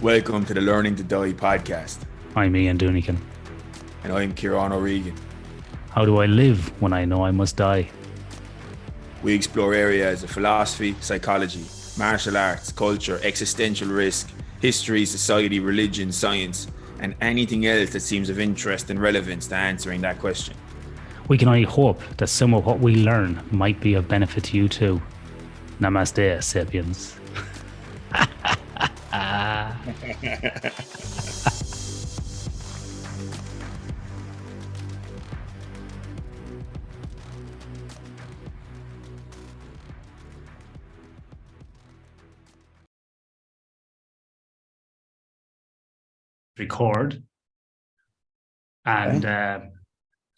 Welcome to the Learning to Die podcast. I'm Ian Dunican. And I'm Kieran O'Regan. How do I live when I know I must die? We explore areas of philosophy, psychology, martial arts, culture, existential risk, history, society, religion, science, and anything else that seems of interest and relevance to answering that question. We can only hope that some of what we learn might be of benefit to you too. Namaste, sapiens. Record. And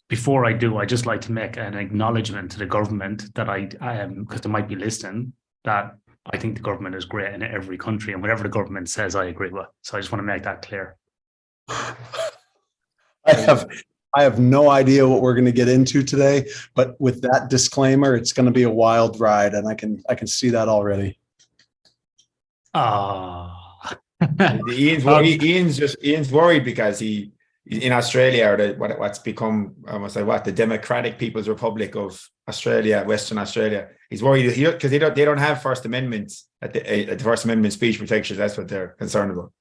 before I do, I just like to make an acknowledgement to the government that I am, because they might be listening, that I think the government is great in every country, and whatever the government says, I agree with. So I just want to make that clear. I have no idea what we're going to get into today, but with that disclaimer, it's going to be a wild ride, and I can see that already. Ian's worried because he in Australia, or what's become almost like the Democratic People's Republic of Australia, Western Australia. He's worried because they don't have First Amendment at the First Amendment speech protections. That's what they're concerned about.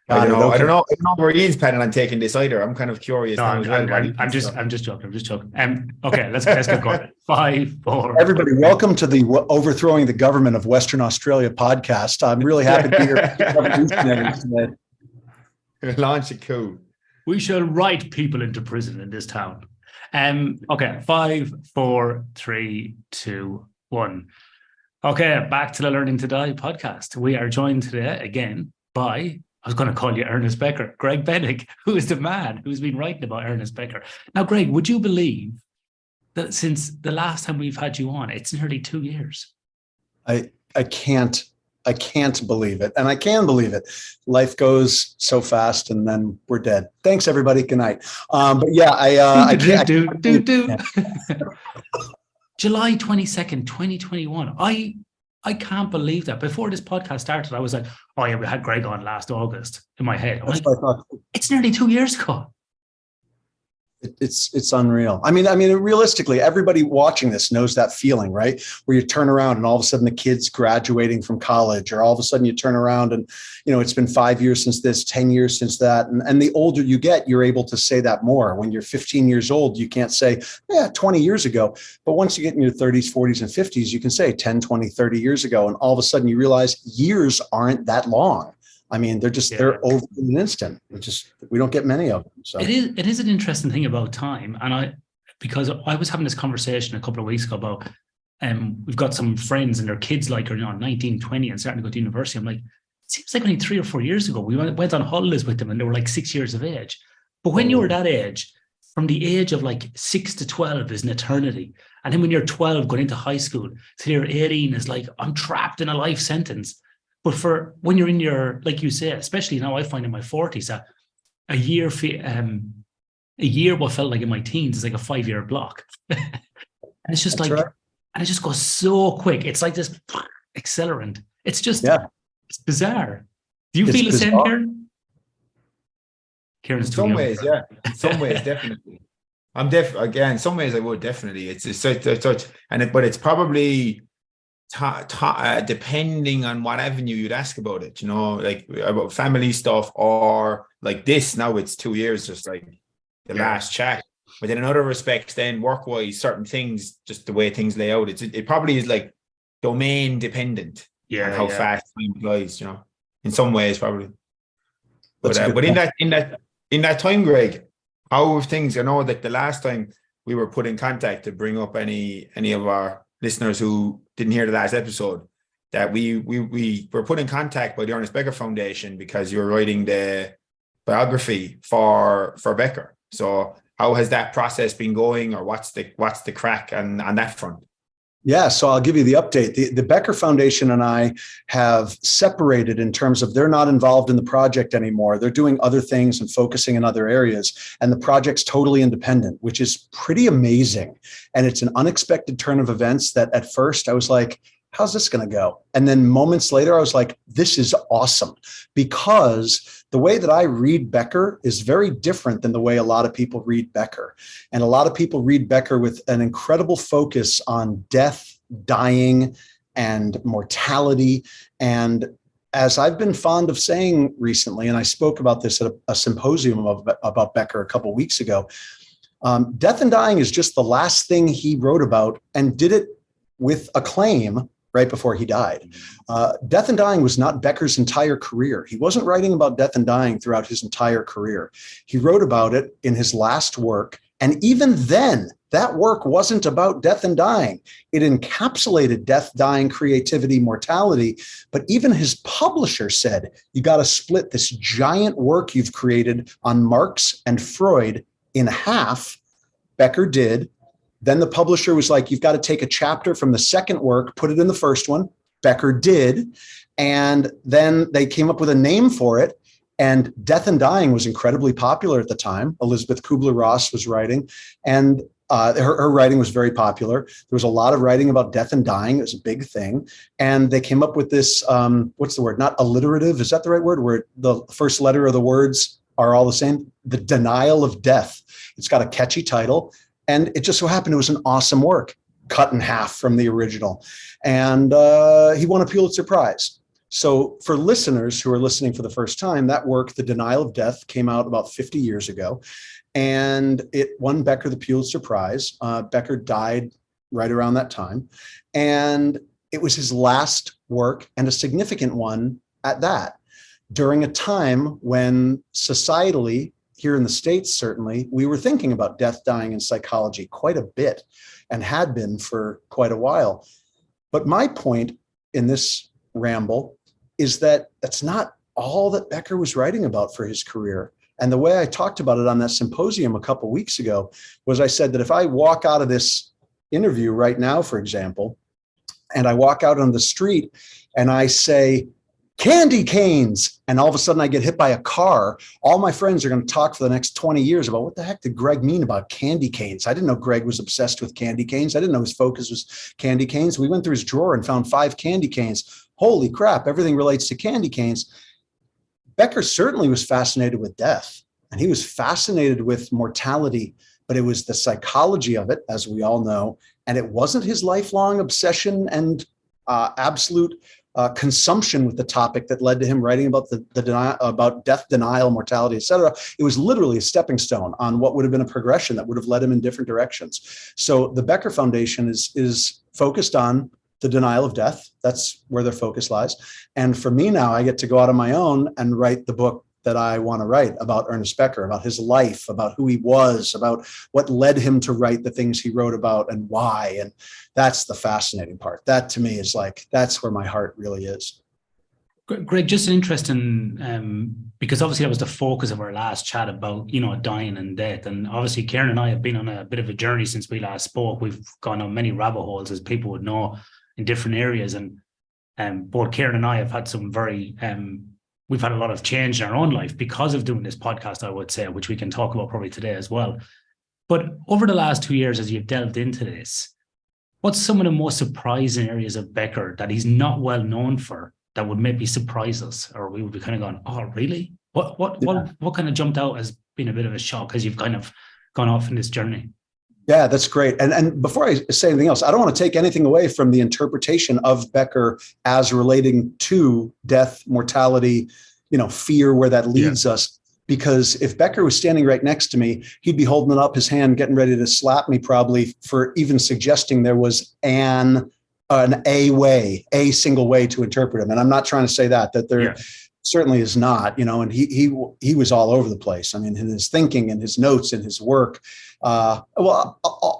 I don't know where Ian's planning on taking this either. I'm kind of curious. No, I'm just joking. Okay, let's get going. 5, 4. Everybody, welcome to the Overthrowing the Government of Western Australia podcast. I'm really happy to be here today. Launch a coup. We shall write people into prison in this town. Okay, 5, 4, 3, 2, 1. Okay, back to the Learning to Die podcast. We are joined today again by, I was going to call you Ernest Becker, Greg Bennick, who is the man who's been writing about Ernest Becker. Now, Greg, would you believe that since the last time we've had you on, it's nearly 2 years? I can't believe it. And I can believe it. Life goes so fast and then we're dead. Thanks, everybody. Good night. But yeah, July 22nd, 2021. I can't believe that. Before this podcast started, I was like, oh yeah, we had Greg on last August in my head. Like, it's nearly 2 years ago. It's unreal. I mean, realistically, everybody watching this knows that feeling, right? Where you turn around and all of a sudden the kid's graduating from college, or all of a sudden you turn around and, it's been 5 years since this, 10 years since that. And the older you get, you're able to say that more. When you're 15 years old, you can't say, 20 years ago. But once you get in your 30s, 40s, and 50s, you can say 10, 20, 30 years ago. And all of a sudden you realize years aren't that long. I mean, they're over in an instant. We don't get many of them. So it is an interesting thing about time. And because I was having this conversation a couple of weeks ago about, we've got some friends and their kids are 19, 20 and starting to go to university. I'm like, it seems like only 3 or 4 years ago, we went on holidays with them and they were like 6 years of age. But when you were that age, from the age of 6 to 12 is an eternity. And then when you're 12 going into high school, so you're 18 is like, I'm trapped in a life sentence. But for when you're in your, like you say, especially now I find in my 40s that a year what felt like in my teens is like a 5-year block. And it's just right. And it just goes so quick. It's like this accelerant. It's just, It's bizarre. Do you feel the same, Kieran? In some ways, yeah. In some ways, definitely. Again, some ways I would definitely. It's such, but it's probably depending on what avenue you'd ask about it, like about family stuff or like this. Now it's 2 years, just like the last chat. But in other respects, then work-wise, certain things, just the way things lay out, it probably is like domain dependent. And how fast time flies, in some ways probably. But in that time, Greg, how have things? I know that the last time we were put in contact to bring up any of our listeners who didn't hear the last episode, that we were put in contact by the Ernest Becker Foundation because you were writing the biography for Becker. So how has that process been going, or what's the crack on that front? Yeah, so I'll give you the update. The Becker Foundation and I have separated in terms of they're not involved in the project anymore. They're doing other things and focusing in other areas. And the project's totally independent, which is pretty amazing. And it's an unexpected turn of events that at first I was like, how's this going to go? And then moments later, I was like, this is awesome, because the way that I read Becker is very different than the way a lot of people read Becker. And a lot of people read Becker with an incredible focus on death, dying, and mortality. And as I've been fond of saying recently, and I spoke about this at a symposium about Becker a couple of weeks ago, death and dying is just the last thing he wrote about, and did it with acclaim right before he died. Death and dying was not Becker's entire career. He wasn't writing about death and dying throughout his entire career. He wrote about it in his last work. And even then, that work wasn't about death and dying. It encapsulated death, dying, creativity, mortality. But even his publisher said, you got to split this giant work you've created on Marx and Freud in half. Becker did. Then the publisher was like, you've got to take a chapter from the second work, put it in the first one. Becker did. And then they came up with a name for it. And Death and Dying was incredibly popular at the time. Elizabeth Kubler-Ross was writing, and her writing was very popular. There was a lot of writing about death and dying. It was a big thing. And they came up with this, what's the word? Not alliterative. Is that the right word? Where the first letter of the words are all the same? The Denial of Death. It's got a catchy title. And it just so happened it was an awesome work, cut in half from the original. And he won a Pulitzer Prize. So for listeners who are listening for the first time, that work, The Denial of Death, came out about 50 years ago. And it won Becker the Pulitzer Prize. Becker died right around that time. And it was his last work, and a significant one at that, during a time when societally, here in the States, certainly, we were thinking about death, dying, and psychology quite a bit, and had been for quite a while. But my point in this ramble is that that's not all that Becker was writing about for his career. And the way I talked about it on that symposium a couple of weeks ago was I said that if I walk out of this interview right now, for example, and I walk out on the street and I say, candy canes, and all of a sudden I get hit by a car, all my friends are going to talk for the next 20 years about what the heck did Greg mean about candy canes? I didn't know Greg was obsessed with candy canes. I didn't know his focus was candy canes. We went through his drawer and found 5 candy canes. Holy crap, everything relates to candy canes. Becker certainly was fascinated with death, and he was fascinated with mortality, but it was the psychology of it, as we all know, and it wasn't his lifelong obsession and absolute consumption with the topic that led to him writing about about death, denial, mortality, etc. It was literally a stepping stone on what would have been a progression that would have led him in different directions. So the Becker Foundation is focused on the denial of death. That's where their focus lies. And for me now, I get to go out on my own and write the book that I want to write about Ernest Becker, about his life, about who he was, about what led him to write the things he wrote about and why. And that's the fascinating part. That to me is like, that's where my heart really is. Greg, just an interest in, because obviously that was the focus of our last chat about, dying and death. And obviously Karen and I have been on a bit of a journey since we last spoke. We've gone on many rabbit holes, as people would know, in different areas. And both Karen and I have had some very, we've had a lot of change in our own life because of doing this podcast, I would say, which we can talk about probably today as well. But over the last 2 years, as you've delved into this, what's some of the most surprising areas of Becker that he's not well known for that would maybe surprise us, or we would be kind of going, oh, really? What kind of jumped out as being a bit of a shock as you've kind of gone off in this journey? Yeah, that's great. And before I say anything else, I don't want to take anything away from the interpretation of Becker as relating to death, mortality, fear, where that leads us. Because if Becker was standing right next to me, he'd be holding up his hand, getting ready to slap me probably for even suggesting there was a single way to interpret him. And I'm not trying to say that there certainly is not, and he was all over the place. I mean, in his thinking and his notes and his work, all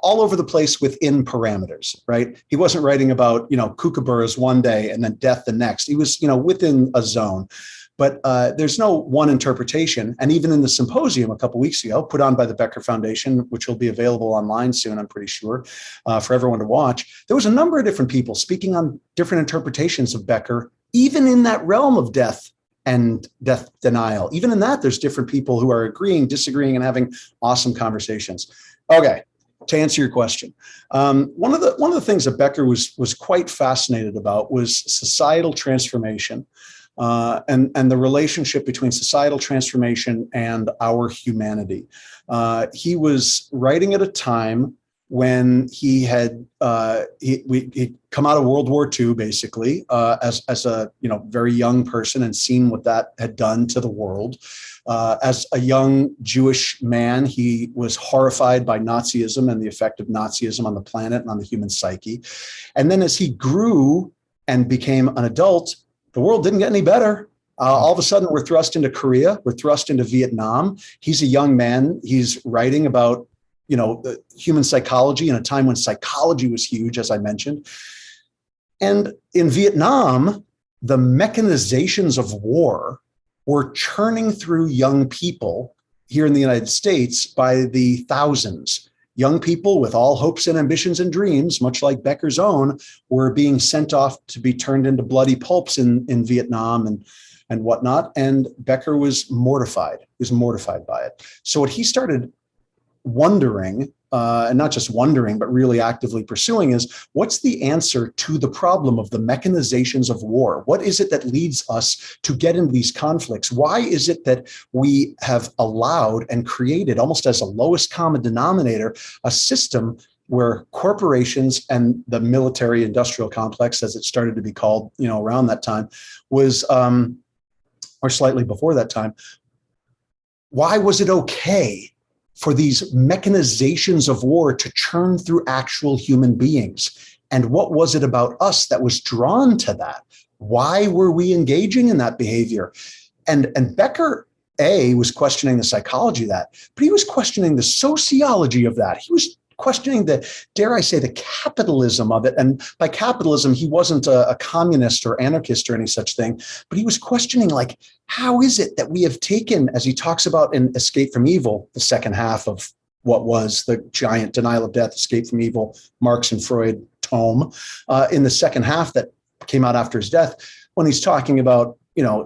over the place within parameters, right? He wasn't writing about, kookaburras one day and then death the next. He was, within a zone. But there's no one interpretation. And even in the symposium a couple of weeks ago, put on by the Becker Foundation, which will be available online soon, I'm pretty sure, for everyone to watch, there was a number of different people speaking on different interpretations of Becker, even in that realm of death and death denial. Even in that, there's different people who are agreeing, disagreeing, and having awesome conversations. Okay, to answer your question, one of the things that Becker was quite fascinated about was societal transformation, and the relationship between societal transformation and our humanity. He was writing at a time when he had he'd come out of World War II, basically, as a very young person, and seen what that had done to the world. As a young Jewish man, he was horrified by Nazism and the effect of Nazism on the planet and on the human psyche. And then as he grew and became an adult, the world didn't get any better. All of a sudden, we're thrust into Korea, we're thrust into Vietnam. He's a young man. He's writing about the human psychology in a time when psychology was huge, as I mentioned. And in Vietnam, the mechanizations of war were churning through young people here in the United States by the thousands. Young people with all hopes and ambitions and dreams, much like Becker's own, were being sent off to be turned into bloody pulps in Vietnam and whatnot. And Becker was mortified. He was mortified by it. So what he started wondering, and not just wondering, but really actively pursuing, is what's the answer to the problem of the mechanizations of war? What is it that leads us to get into these conflicts? Why is it that we have allowed and created, almost as a lowest common denominator, a system where corporations and the military industrial complex, as it started to be called, around that time, was, or slightly before that time, why was it okay for these mechanizations of war to churn through actual human beings? And what was it about us that was drawn to that? Why were we engaging in that behavior? And Becker, was questioning the psychology of that, but he was questioning the sociology of that. He was questioning the, dare I say, the capitalism of it. And by capitalism, he wasn't a communist or anarchist or any such thing, but he was questioning, how is it that we have taken, as he talks about in Escape from Evil, the second half of what was the giant Denial of Death, Escape from Evil, Marx and Freud tome, in the second half that came out after his death, when he's talking about,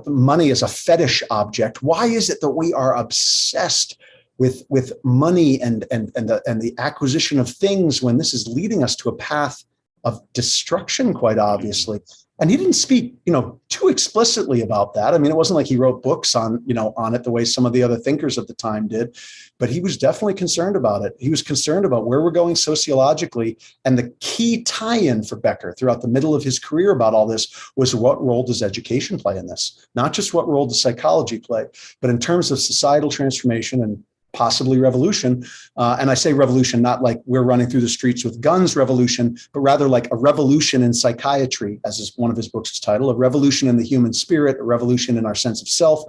money as a fetish object. Why is it that we are obsessed with money and the acquisition of things, when this is leading us to a path of destruction, quite obviously? And he didn't speak, too explicitly about that. I mean, it wasn't like he wrote books on it the way some of the other thinkers of the time did, but he was definitely concerned about it. He was concerned about where we're going sociologically. And the key tie-in for Becker throughout the middle of his career about all this was, what role does education play in this? Not just what role does psychology play, but in terms of societal transformation and possibly revolution. And I say revolution, not like we're running through the streets with guns revolution, but rather like a revolution in psychiatry, as is one of his books is titled, a revolution in the human spirit, a revolution in our sense of self.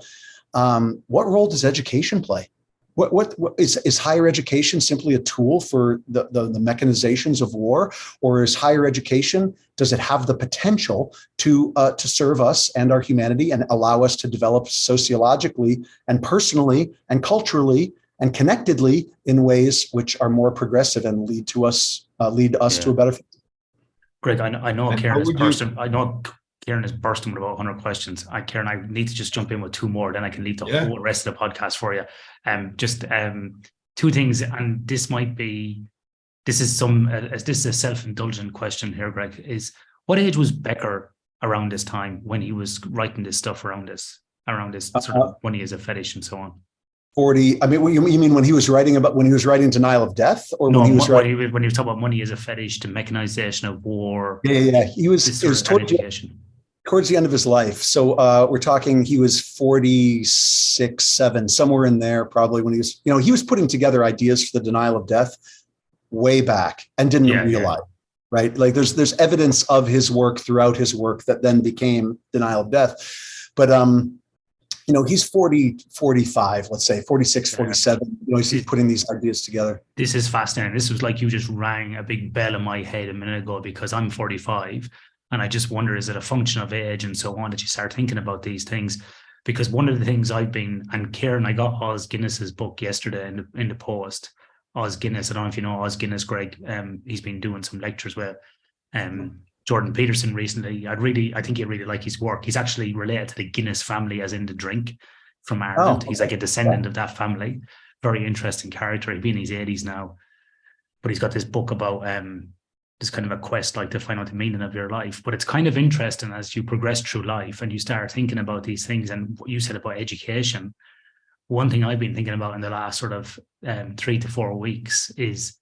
What role does education play? What is higher education simply a tool for the mechanizations of war, or is higher education, does it have the potential to serve us and our humanity and allow us to develop sociologically and personally and culturally and connectedly in ways which are more progressive and lead us to a better future? Greg, I know Karen is bursting. I know Karen is bursting with about 100 questions. Karen, I need to just jump in with two more, then I can leave the whole rest of the podcast for you. Just two things, and this is a self-indulgent question here, Greg. Is what age was Becker around this time when he was writing this stuff around this sort of money as a fetish and so on? 40. I mean, you mean when he was writing Denial of Death, or no, when he was writing, when he was talking about money as a fetish, the mechanization of war? Yeah. It was towards the end of his life. So we're talking, he was 46, 7, somewhere in there, probably, when he was putting together ideas for the Denial of Death way back and didn't realize. Right. Like there's evidence of his work throughout his work that then became Denial of Death. But he's 40, 45, let's say 46, 47, he's putting these ideas together. This is fascinating. This was like you just rang a big bell in my head a minute ago, because I'm 45 and I just wonder, is it a function of age and so on that you start thinking about these things? Because one of the things and Karen, I got Oz Guinness's book yesterday in the post. Oz Guinness, I don't know if you know Oz Guinness, Greg. He's been doing some lectures with Jordan Peterson recently. I think you really like his work. He's actually related to the Guinness family, as in the drink, from Ireland. He's like a descendant of that family. Very interesting character. He'd be in his 80s now. but he's got this book about this kind of a quest, like to find out the meaning of your life. But it's kind of interesting as you progress through life and you start thinking about these things. And what you said about education, one thing I've been thinking about in the last sort of 3 to 4 weeks is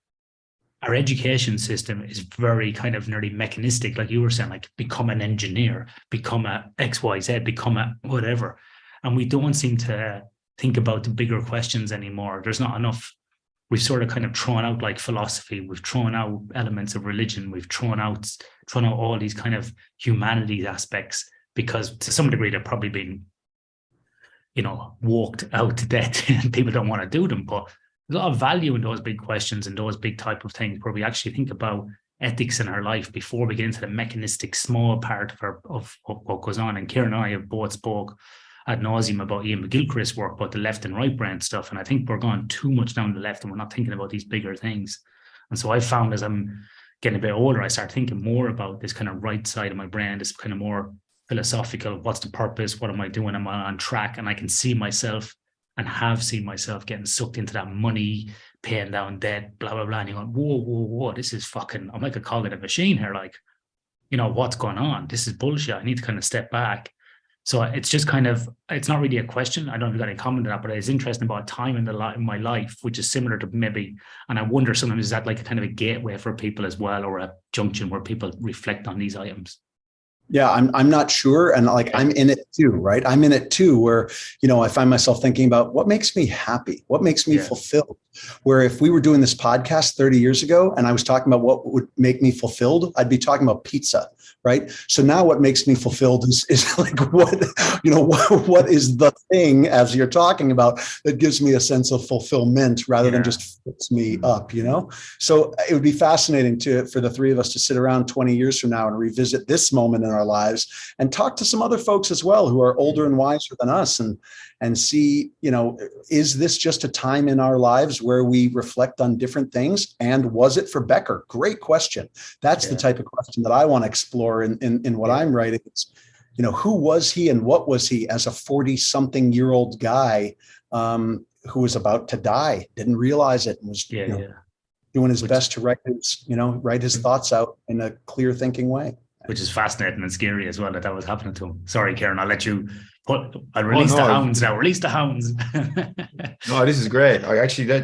our education system is very kind of nearly mechanistic, like you were saying, like become an engineer, become a XYZ, become a whatever. And we don't seem to think about the bigger questions anymore. There's not enough. We've sort of kind of thrown out like philosophy. We've thrown out elements of religion. We've thrown out all these kind of humanities aspects, because to some degree they're probably been, walked out to death and people don't want to do them. But there's a lot of value in those big questions and those big type of things where we actually think about ethics in our life before we get into the mechanistic small part of what goes on. And Kieran and I have both spoke ad nauseum about Ian McGilchrist's work about the left and right brain stuff. And I think we're going too much down the left and we're not thinking about these bigger things. And so I found as I'm getting a bit older, I start thinking more about this kind of right side of my brain, this kind of more philosophical, what's the purpose? What am I doing? Am I on track? And I can see myself and have seen myself getting sucked into that money, paying down debt, blah, blah, blah. And you're going, whoa, this is fucking, I'm like a cognitive machine here. Like, what's going on? This is bullshit. I need to kind of step back. So it's just kind of, it's not really a question. I don't know if you've got any comment on that, but it's interesting about a time in my life, which is similar to maybe, and I wonder sometimes, is that like a kind of a gateway for people as well, or a junction where people reflect on these items? Yeah, I'm not sure. And like, I'm in it too, right? I'm in it too, where, I find myself thinking about what makes me happy, what makes me fulfilled. Where if we were doing this podcast 30 years ago and I was talking about what would make me fulfilled, I'd be talking about pizza, right? So now what makes me fulfilled is like, what is the thing, as you're talking about, that gives me a sense of fulfillment rather than just fits me up, So it would be fascinating for the three of us to sit around 20 years from now and revisit this moment in our lives and talk to some other folks as well who are older and wiser than us and see, is this just a time in our lives where we reflect on different things? And was it for Becker? Great question. That's the type of question that I want to explore in what I'm writing. It's, who was he and what was he as a 40-something-year-old guy who was about to die, didn't realize it, and was doing his best to write his thoughts out in a clear thinking way. Which is fascinating and scary as well that was happening to him. Sorry, Kieran, I'll let you I'll release the hounds now. Release the hounds. No, this is great. I actually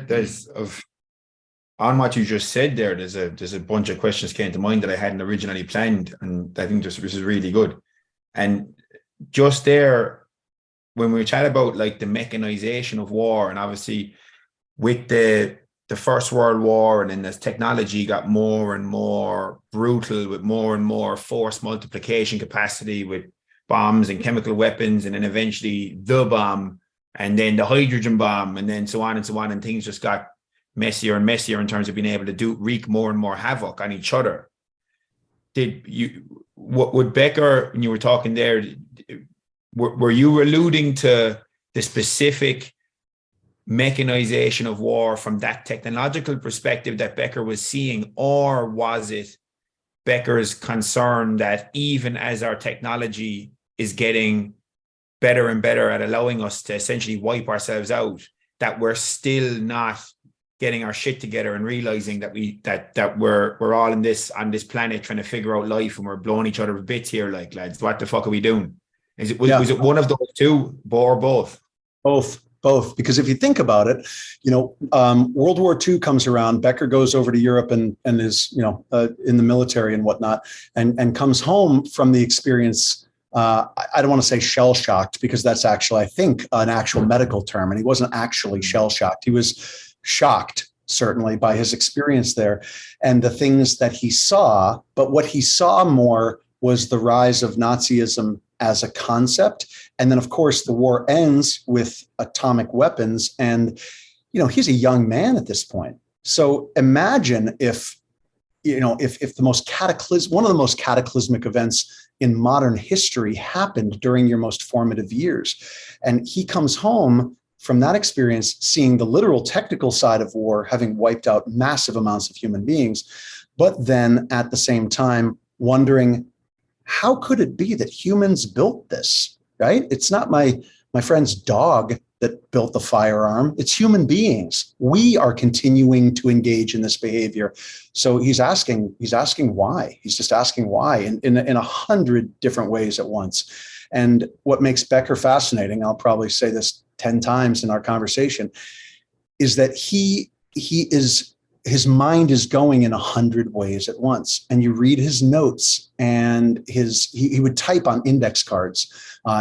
on what you just said there, there's a bunch of questions came to mind that I hadn't originally planned, and I think this is really good. And just there, when we chat about like the mechanization of war, and obviously with the First World War, and then as technology got more and more brutal with more and more force multiplication capacity with bombs and chemical weapons, and then eventually the bomb, and then the hydrogen bomb, and then so on, and things just got messier and messier in terms of being able to wreak more and more havoc on each other. What would Becker, when you were talking there, were you alluding to the specific mechanization of war from that technological perspective that Becker was seeing, or was it Becker's concern that even as our technology is getting better and better at allowing us to essentially wipe ourselves out, that we're still not getting our shit together and realizing that we're all on this planet trying to figure out life, and we're blowing each other to bits here, like, lads, what the fuck are we doing? Was it one of those two, or both? Both, because if you think about it, World War II comes around, Becker goes over to Europe and is, in the military and whatnot, and comes home from the experience. I don't want to say shell shocked, because that's actually, I think, an actual medical term. And he wasn't actually shell shocked. He was shocked, certainly, by his experience there and the things that he saw. But what he saw more was the rise of Nazism as a concept. And then, of course, the war ends with atomic weapons. And, he's a young man at this point. So imagine if the most one of the most cataclysmic events in modern history happened during your most formative years. And he comes home from that experience, seeing the literal technical side of war, having wiped out massive amounts of human beings, but then at the same time wondering, how could it be that humans built this, right? It's not my friend's dog that built the firearm. It's human beings. We are continuing to engage in this behavior. So he's asking why. He's just asking why in 100 different ways at once. And what makes Becker fascinating, I'll probably say this 10 times in our conversation, is that his mind is going in 100 ways at once. And you read his notes, and he would type on index cards.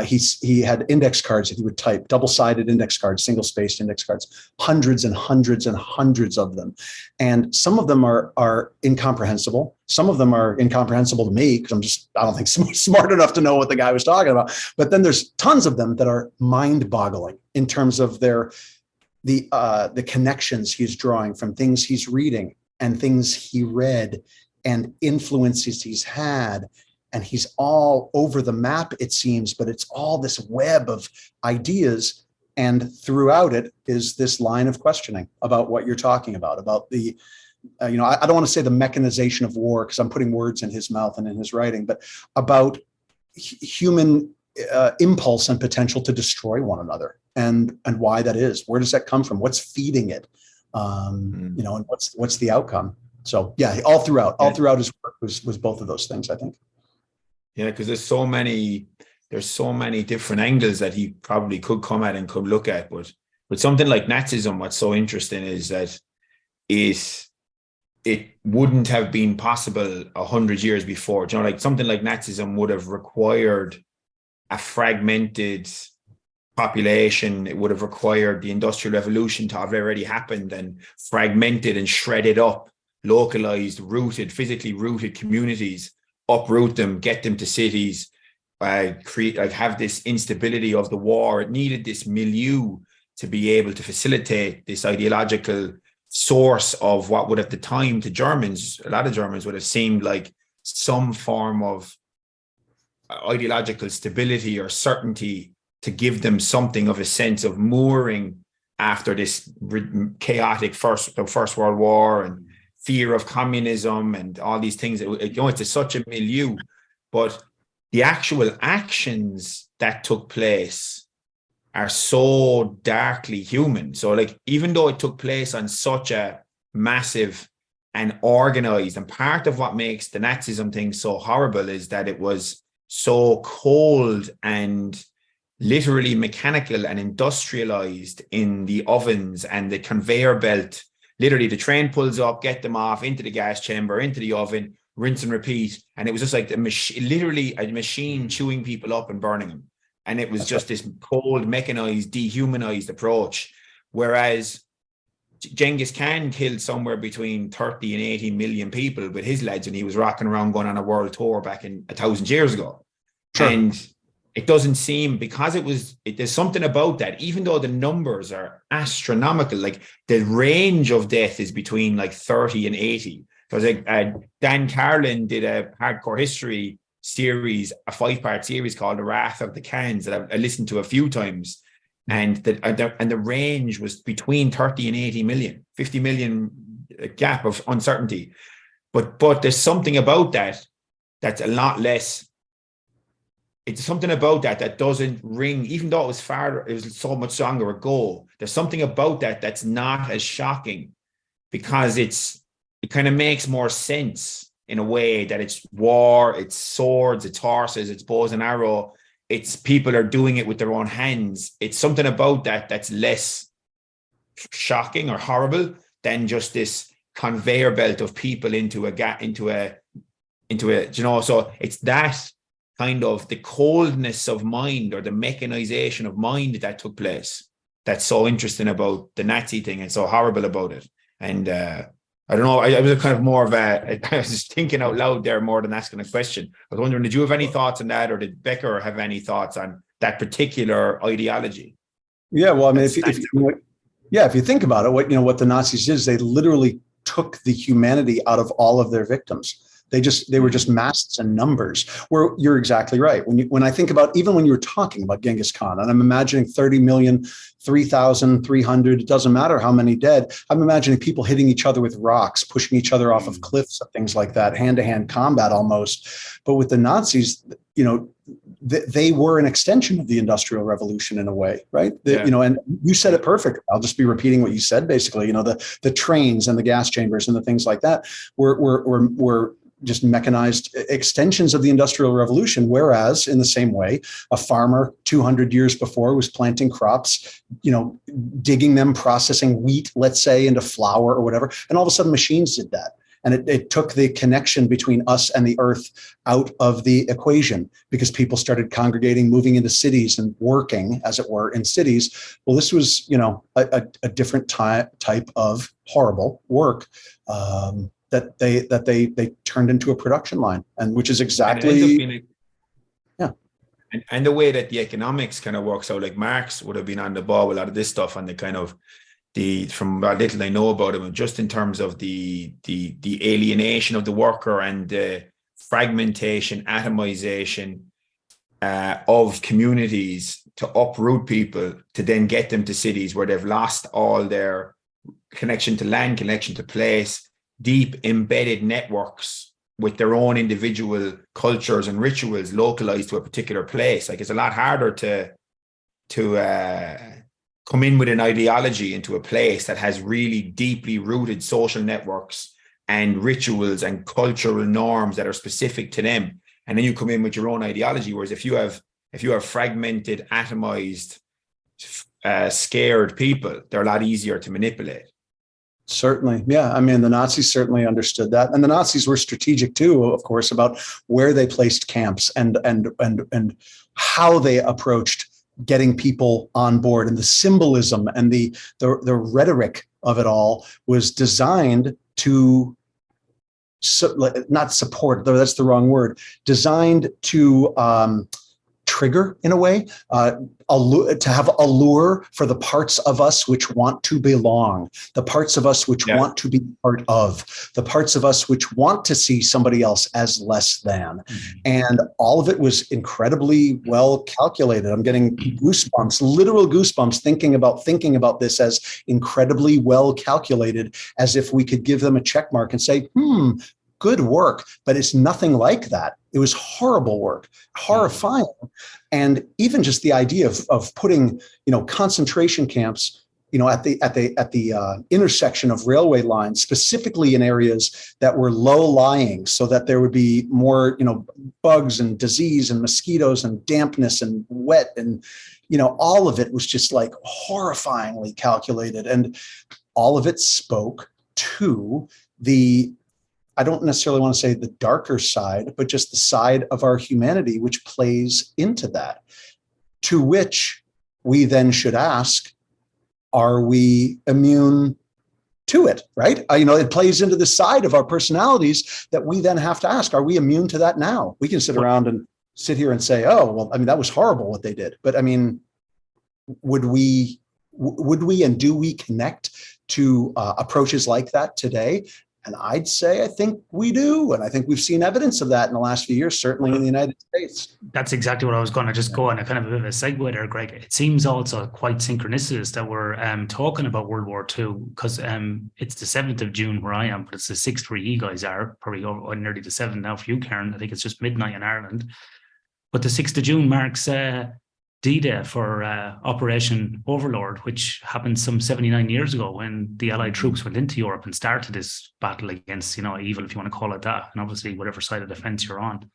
He had index cards that he would type, double-sided index cards, single-spaced index cards, hundreds and hundreds and hundreds of them. And some of them are incomprehensible. Some of them are incomprehensible to me because I don't think smart enough to know what the guy was talking about. But then there's tons of them that are mind-boggling in terms of the connections he's drawing from things he's reading and things he read and influences he's had. And he's all over the map, it seems, but it's all this web of ideas. And throughout it is this line of questioning about what you're talking about the, I don't want to say the mechanization of war, because I'm putting words in his mouth and in his writing, but about human impulse and potential to destroy one another, and why that is. Where does that come from? What's feeding it? And what's the outcome? So yeah, all throughout his work was both of those things, I think. Yeah, because there's so many different angles that he probably could come at and could look at. But with something like Nazism, what's so interesting is that it wouldn't have been possible 100 years before. Like something like Nazism would have required a fragmented population. It would have required the Industrial Revolution to have already happened and fragmented and shredded up, localized, physically rooted communities, uproot them, get them to cities, have this instability of the war. It needed this milieu to be able to facilitate this ideological source of what would at the time to Germans, a lot of Germans would have seemed like some form of ideological stability or certainty to give them something of a sense of mooring after this chaotic First World War and fear of communism and all these things. It's such a milieu, but the actual actions that took place are so darkly human. So like, even though it took place on such a massive and organized, and part of what makes the Nazism thing so horrible is that it was so cold and literally mechanical and industrialized in the ovens and the conveyor belt. Literally, the train pulls up, get them off into the gas chamber, into the oven, rinse and repeat. And it was just like literally a machine chewing people up and burning them. And it was just this cold, mechanized, dehumanized approach. Whereas Genghis Khan killed somewhere between 30 and 80 million people with his lads, and he was rocking around going on a world tour back in 1,000 years ago. Sure. And it doesn't seem, because there's something about that, even though the numbers are astronomical, like the range of death is between like 30 and 80. Because Dan Carlin did a hardcore history series, a 5-part series called The Wrath of the Khans that I listened to a few times. And the range was between 30 and 80 million, 50 million gap of uncertainty. But there's something about that that's a lot less. It's something about that doesn't ring, even though it was so much longer ago. There's something about that that's not as shocking, because it kind of makes more sense in a way that it's war, it's swords, it's horses, it's bows and arrow. It's people are doing it with their own hands. It's something about that that's less shocking or horrible than just this conveyor belt of people into a. So it's that kind of the coldness of mind or the mechanization of mind that took place that's so interesting about the Nazi thing and so horrible about it. And I don't know, I was kind of more of I was just thinking out loud there more than asking a question. I was wondering, did you have any thoughts on that, or did Becker have any thoughts on that particular ideology? Yeah, well, I mean, if you think about it, what the Nazis did is they literally took the humanity out of all of their victims. They were just masks and numbers. Where you're exactly right. When I think about, even when you were talking about Genghis Khan, and I'm imagining 30 million, 3,300, it doesn't matter how many dead. I'm imagining people hitting each other with rocks, pushing each other off of cliffs, things like that, hand-to-hand combat almost. But with the Nazis, they were an extension of the Industrial Revolution in a way, right? Yeah. And you said it perfect. I'll just be repeating what you said. Basically, the trains and the gas chambers and the things like that were just mechanized extensions of the Industrial Revolution. Whereas in the same way, a farmer 200 years before was planting crops, digging them, processing wheat, let's say, into flour or whatever. And all of a sudden machines did that. And it took the connection between us and the earth out of the equation because people started congregating, moving into cities and working, as it were, in cities. Well, this was, a different type of horrible work that they turned into a production line, and which is exactly. And the way that the economics kind of works out, like Marx would have been on the ball with a lot of this stuff and the kind of from what little I know about him, just in terms of the alienation of the worker and the fragmentation, atomization of communities to uproot people, to then get them to cities where they've lost all their connection to land, connection to place, deep embedded networks with their own individual cultures and rituals localized to a particular place. Like, it's a lot harder to come in with an ideology into a place that has really deeply rooted social networks and rituals and cultural norms that are specific to them. And then you come in with your own ideology. Whereas if you have fragmented, atomized, scared people, they're a lot easier to manipulate. Certainly. Yeah. I mean, the Nazis certainly understood that. And the Nazis were strategic too, of course, about where they placed camps and how they approached getting people on board, and the symbolism and the rhetoric of it all was designed to not support, though that's the wrong word, designed to trigger, in a way, to have allure for the parts of us which want to belong, the parts of us which want to be part of, the parts of us which want to see somebody else as less than. Mm-hmm. And all of it was incredibly well calculated. I'm getting goosebumps, literal goosebumps, thinking about this as incredibly well calculated, as if we could give them a check mark and say, good work. But it's nothing like that. It was horrible work, horrifying. And even just the idea of putting, concentration camps, at the intersection of railway lines, specifically in areas that were low-lying, so that there would be more, bugs and disease and mosquitoes and dampness and wet, and all of it was just like horrifyingly calculated, and all of it spoke to the, I don't necessarily want to say the darker side, but just the side of our humanity which plays into that, to which we then should ask, are we immune to it, right? It plays into the side of our personalities that we then have to ask, are we immune to that now? We can sit around and sit here and say, oh, well, that was horrible what they did. But would we and do we connect to approaches like that today? And I'd say I think we do. And I think we've seen evidence of that in the last few years, certainly in the United States. That's exactly what I was going to just go on a kind of a bit of a segue there, Greg. It seems also quite synchronicitous that we're talking about World War II, because it's the 7th of June where I am, but it's the 6th where you guys are, probably nearly the 7th now for you, Karen. I think it's just midnight in Ireland. But the 6th of June marks D-Day for Operation Overlord, which happened some 79 years ago when the Allied troops went into Europe and started this battle against, evil, if you want to call it that, and obviously whatever side of the fence you're on.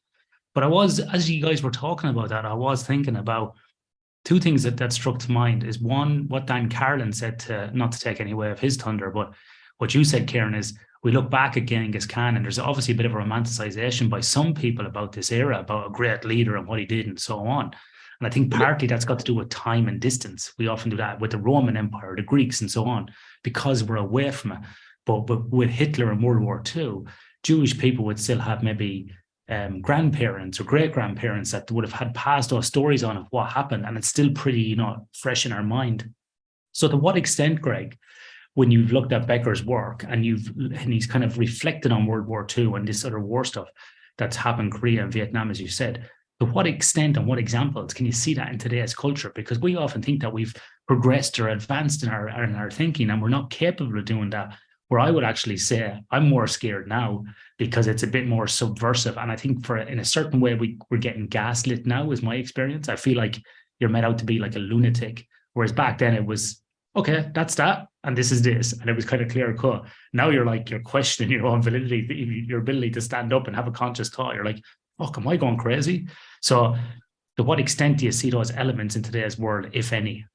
But as you guys were talking about that, I was thinking about two things that struck to mind. Is one, what Dan Carlin said, not to take any away of his thunder, but what you said, Kieran, is we look back at Genghis Khan, and there's obviously a bit of a romanticization by some people about this era, about a great leader and what he did and so on. And I think partly that's got to do with time and distance. We often do that with the Roman Empire, the Greeks and so on, because we're away from it. But with Hitler and World War II, Jewish people would still have maybe grandparents or great-grandparents that would have had passed those stories on of what happened, and it's still pretty, fresh in our mind. So to what extent, Greg, when you've looked at Becker's work and he's kind of reflected on World War II and this other war stuff that's happened, Korea and Vietnam, as you said, to what extent and what examples can you see that in today's culture? Because we often think that we've progressed or advanced in our thinking, and we're not capable of doing that where I would actually say I'm more scared now because it's a bit more subversive. And I think in a certain way, we're getting gaslit now, is my experience. I feel like you're meant out to be like a lunatic. Whereas back then it was, okay, that's that. And this is this. And it was kind of clear cut. Now you're questioning your own validity, your ability to stand up and have a conscious thought. You're like, fuck, am I going crazy? So to what extent do you see those elements in today's world, if any?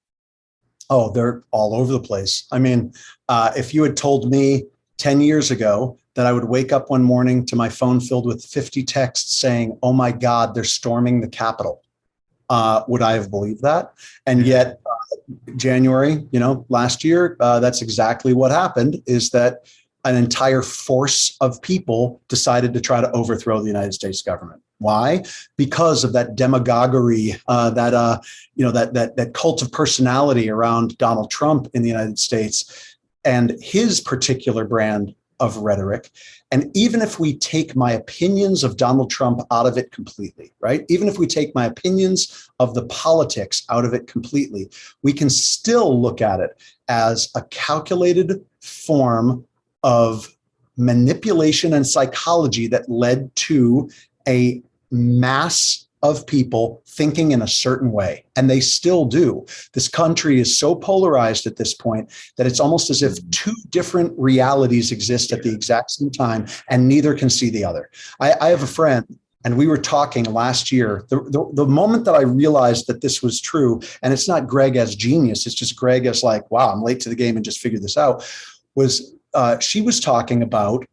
Oh, they're all over the place. I mean, if you had told me 10 years ago that I would wake up one morning to my phone filled with 50 texts saying, oh my God, they're storming the Capitol, would I have believed that? And yet, January, last year, that's exactly what happened, is that an entire force of people decided to try to overthrow the United States government. Why? Because of that demagoguery, that cult of personality around Donald Trump in the United States and his particular brand of rhetoric. And even if we take my opinions of Donald Trump out of it completely, right? Even if we take my opinions of the politics out of it completely, we can still look at it as a calculated form of manipulation and psychology that led to a mass of people thinking in a certain way. And they still do. This country is so polarized at this point that it's almost as if two different realities exist at the exact same time, and neither can see the other. I have a friend, and we were talking last year. The moment that I realized that this was true, and it's not Greg as genius, it's just Greg as like, wow, I'm late to the game and just figured this out, was she was talking about,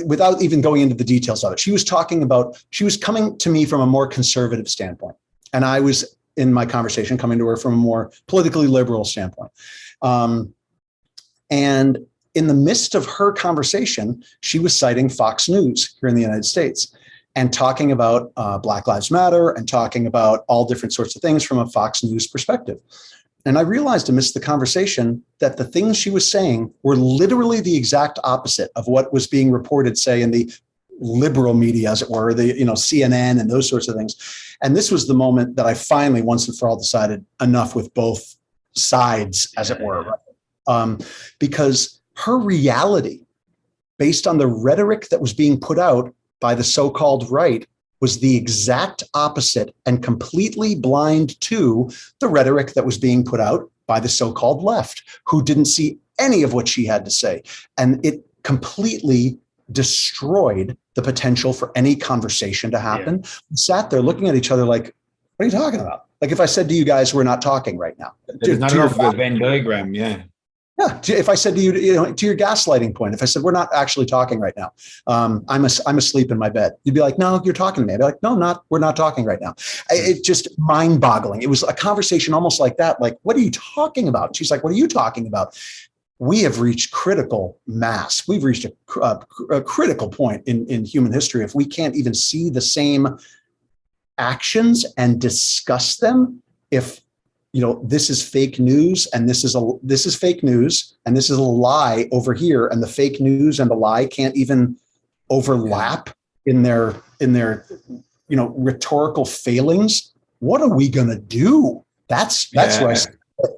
without even going into the details of it, she was coming to me from a more conservative standpoint. And I was, in my conversation, coming to her from a more politically liberal standpoint. And in the midst of her conversation, she was citing Fox News here in the United States and talking about Black Lives Matter and talking about all different sorts of things from a Fox News perspective. And I realized amidst the conversation that the things she was saying were literally the exact opposite of what was being reported, say, in the liberal media, as it were, the CNN and those sorts of things. And this was the moment that I finally, once and for all, decided enough with both sides, as it were, because her reality, based on the rhetoric that was being put out by the so-called right, was the exact opposite and completely blind to the rhetoric that was being put out by the so-called left, who didn't see any of what she had to say. And it completely destroyed the potential for any conversation to happen. Yeah. We sat there looking at each other like, what are you talking about? Like if I said to you guys, we're not talking right now. There's not enough of a Venn diagram, yeah. Yeah. If I said to you, to your gaslighting point, if I said, we're not actually talking right now, I'm asleep in my bed, you'd be like, no, you're talking to me. I'd be like, no, we're not talking right now. It's just mind boggling. It was a conversation almost like that. Like, what are you talking about? She's like, what are you talking about? We have reached critical mass. We've reached a critical point in human history. If we can't even see the same actions and discuss them, if this is fake news and this is fake news and this is a lie over here, and the fake news and the lie can't even overlap in their rhetorical failings. What are we going to do? That's where I see it.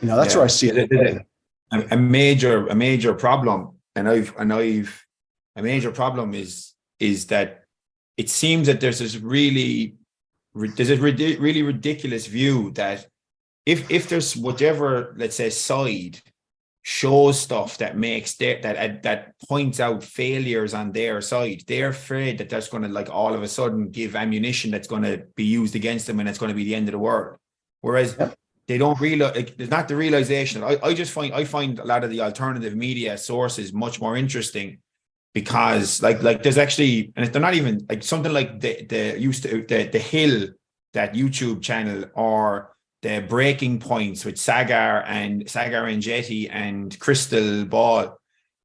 That's where I see it. A major problem, and a major problem is that it seems that there's a really ridiculous view that if there's whichever, let's say, side shows stuff that makes that points out failures on their side, they're afraid that that's going to, like, all of a sudden give ammunition that's going to be used against them, and it's going to be the end of the world. Whereas they don't realize, like, there's not the realization. I find a lot of the alternative media sources much more interesting, because like there's actually, and they're not even like something like the Hill, that YouTube channel, or the Breaking Points with Sagar and Jetty and Crystal Ball,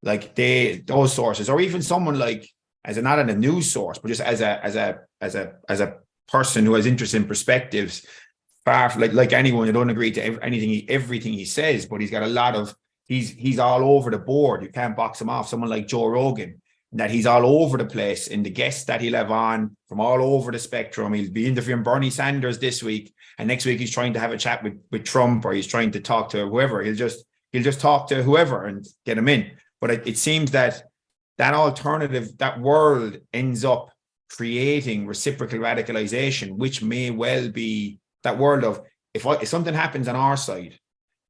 like those sources, or even someone like, as not in a news source, but just as a person who has interest in perspectives, far from, like anyone, who don't agree to everything he says, but he's got a lot of, he's all over the board. You can't box him off. Someone like Joe Rogan, that he's all over the place in the guests that he'll have on from all over the spectrum. He'll be interviewing Bernie Sanders this week, and next week he's trying to have a chat with Trump, or he's trying to talk to whoever. He'll he'll just talk to whoever and get him in. But it seems that alternative, that world ends up creating reciprocal radicalization, which may well be that world of if something happens on our side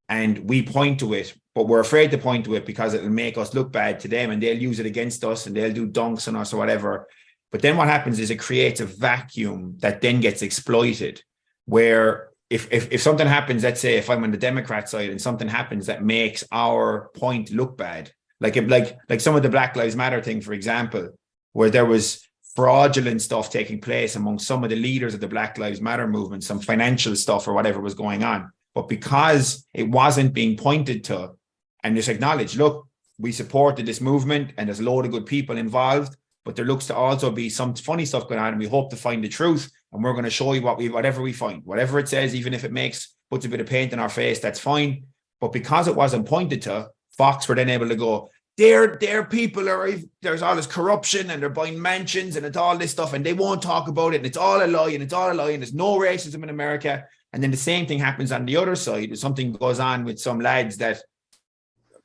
and we point to it, but we're afraid to point to it because it'll make us look bad to them and they'll use it against us and they'll do dunks on us or whatever. But then what happens is it creates a vacuum that then gets exploited, where if something happens, let's say if I'm on the Democrat side and something happens that makes our point look bad, like some of the Black Lives Matter thing, for example, where there was fraudulent stuff taking place among some of the leaders of the Black Lives Matter movement, some financial stuff or whatever was going on. But because it wasn't being pointed to and just acknowledged, look, we supported this movement and there's a load of good people involved, but there looks to also be some funny stuff going on and we hope to find the truth. And we're going to show you whatever we find, whatever it says, even if it puts a bit of paint in our face, that's fine. But because it wasn't pointed to, Fox were then able to go, their people there's all this corruption and they're buying mansions and it's all this stuff and they won't talk about it and it's all a lie and there's no racism in America. And then the same thing happens on the other side. If something goes on with some lads, that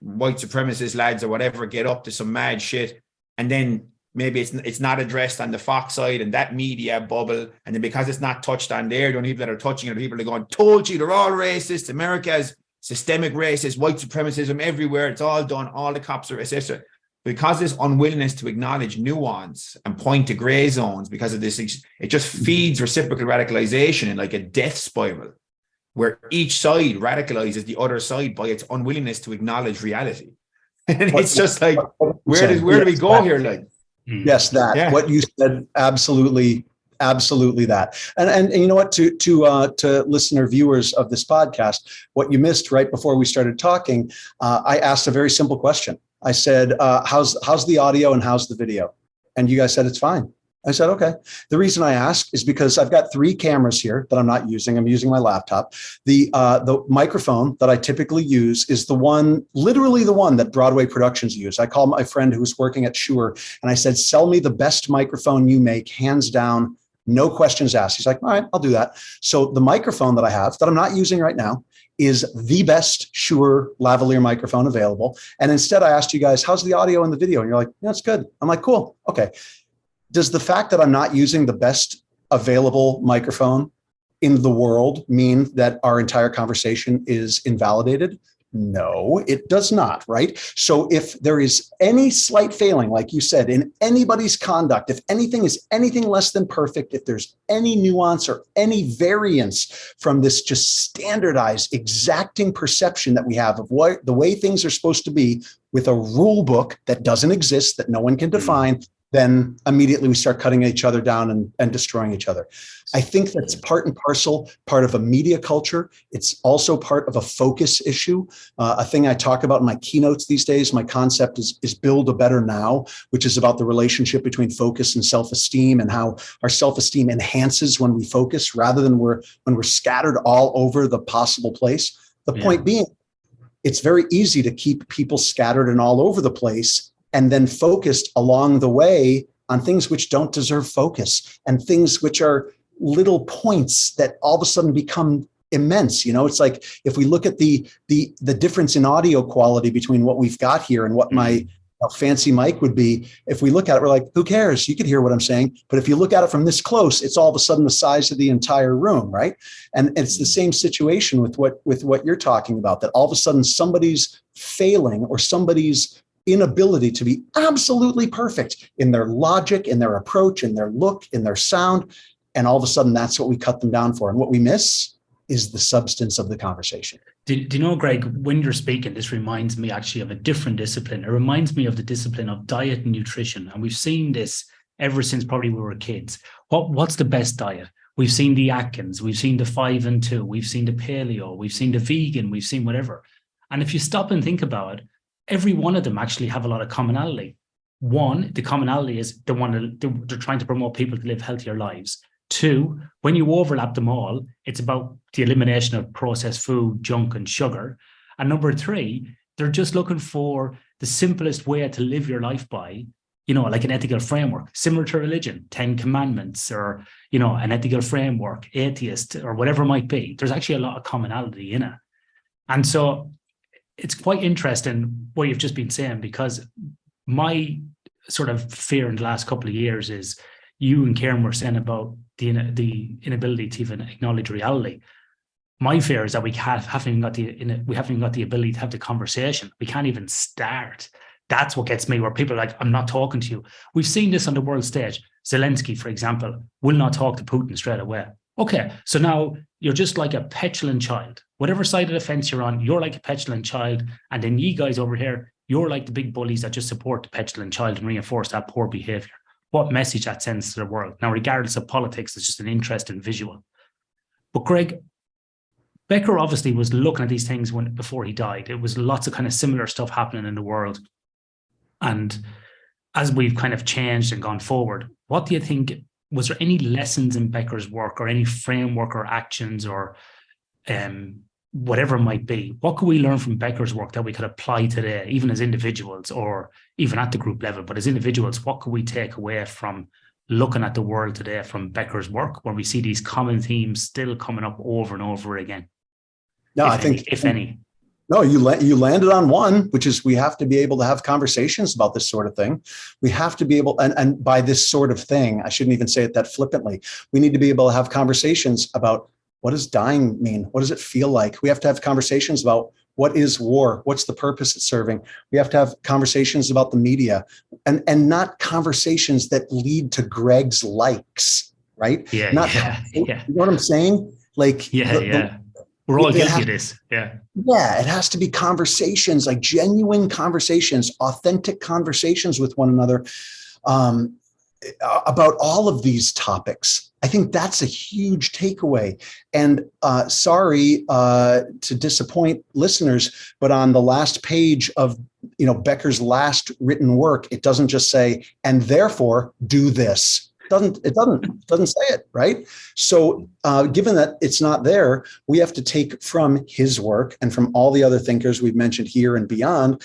white supremacist lads or whatever, get up to some mad shit, and then maybe it's not addressed on the Fox side and that media bubble, and then because it's not touched on there, the only people that are touching it are people that are going, told you they're all racist, America's systemic racist, white supremacism everywhere, it's all done, all the cops are etc. Because this unwillingness to acknowledge nuance and point to gray zones, because of this, it just feeds reciprocal radicalization in like a death spiral, where each side radicalizes the other side by its unwillingness to acknowledge reality. And it's just like, where do we go here? Like, yes, that. Yeah. What you said, absolutely that. And you know what, to listener viewers of this podcast, what you missed right before we started talking, I asked a very simple question. I said, how's the audio and how's the video? And you guys said it's fine. I said, okay. The reason I ask is because I've got 3 cameras here that I'm not using. I'm using my laptop. The microphone that I typically use is literally the one that Broadway Productions use. I called my friend who was working at Shure and I said, sell me the best microphone you make, hands down, no questions asked. He's like, all right, I'll do that. So the microphone that I have that I'm not using right now is the best Shure lavalier microphone available. And instead I asked you guys, how's the audio and the video? And you're like, yeah, it's good. I'm like, cool. Okay. Does the fact that I'm not using the best available microphone in the world mean that our entire conversation is invalidated? No, it does not, right? So if there is any slight failing, like you said, in anybody's conduct, if anything is anything less than perfect, if there's any nuance or any variance from this just standardized, exacting perception that we have of what the way things are supposed to be with a rule book that doesn't exist, that no one can define, then immediately we start cutting each other down and destroying each other. I think that's part and parcel, part of a media culture. It's also part of a focus issue. A thing I talk about in my keynotes these days, my concept is build a better now, which is about the relationship between focus and self-esteem and how our self-esteem enhances when we focus rather than when we're scattered all over the possible place. The point being, it's very easy to keep people scattered and all over the place and then focused along the way on things which don't deserve focus and things which are little points that all of a sudden become immense. You know, it's like if we look at the difference in audio quality between what we've got here and what my fancy mic would be, if we look at it, we're like, who cares? You could hear what I'm saying. But if you look at it from this close, it's all of a sudden the size of the entire room, right? And it's the same situation with what you're talking about, that all of a sudden somebody's failing or somebody's inability to be absolutely perfect in their logic, in their approach, in their look, in their sound. And all of a sudden, that's what we cut them down for. And what we miss is the substance of the conversation. Do you know, Greg, when you're speaking, this reminds me actually of a different discipline. It reminds me of the discipline of diet and nutrition. And we've seen this ever since probably we were kids. What's the best diet? We've seen the Atkins, we've seen the 5 and 2, we've seen the paleo, we've seen the vegan, we've seen whatever. And if you stop and think about it, every one of them actually have a lot of commonality. One, the commonality is they're trying to promote people to live healthier lives. 2, when you overlap them all, it's about the elimination of processed food, junk, and sugar. And number 3, they're just looking for the simplest way to live your life by, you know, like an ethical framework, similar to religion, 10 commandments, or, you know, an ethical framework, atheist, or whatever it might be. There's actually a lot of commonality in it. And so it's quite interesting what you've just been saying, because my sort of fear in the last couple of years is you and Karen were saying about the inability to even acknowledge reality. My fear is that we haven't even got the ability to have the conversation. We can't even start. That's what gets me, where people are like, I'm not talking to you. We've seen this on the world stage. Zelensky, for example, will not talk to Putin straight away. Okay, so now you're just like a petulant child. Whatever side of the fence you're on, you're like a petulant child. And then you guys over here, you're like the big bullies that just support the petulant child and reinforce that poor behavior. What message that sends to the world? Now, regardless of politics, it's just an interesting visual. But Greg, Becker obviously was looking at these things before he died. It was lots of kind of similar stuff happening in the world. And as we've kind of changed and gone forward, what do you think, was there any lessons in Becker's work or any framework or actions or whatever it might be? What could we learn from Becker's work that we could apply today, even as individuals or even at the group level? But as individuals, what could we take away from looking at the world today from Becker's work, where we see these common themes still coming up over and over again? No, I think if any. No, you landed on one, which is we have to be able to have conversations about this sort of thing. We have to be able, and by this sort of thing, I shouldn't even say it that flippantly. We need to be able to have conversations about, what does dying mean? What does it feel like? We have to have conversations about, what is war? What's the purpose it's serving? We have to have conversations about the media, and not conversations that lead to Greg's likes, right? Yeah. You know what I'm saying? Like, we're all guilty of this. Yeah, it has to be conversations, like genuine conversations, authentic conversations with one another about all of these topics. I think that's a huge takeaway. And sorry to disappoint listeners, but on the last page of Becker's last written work, it doesn't just say, and therefore do this. It doesn't say it, right? So given that it's not there, we have to take from his work and from all the other thinkers we've mentioned here and beyond,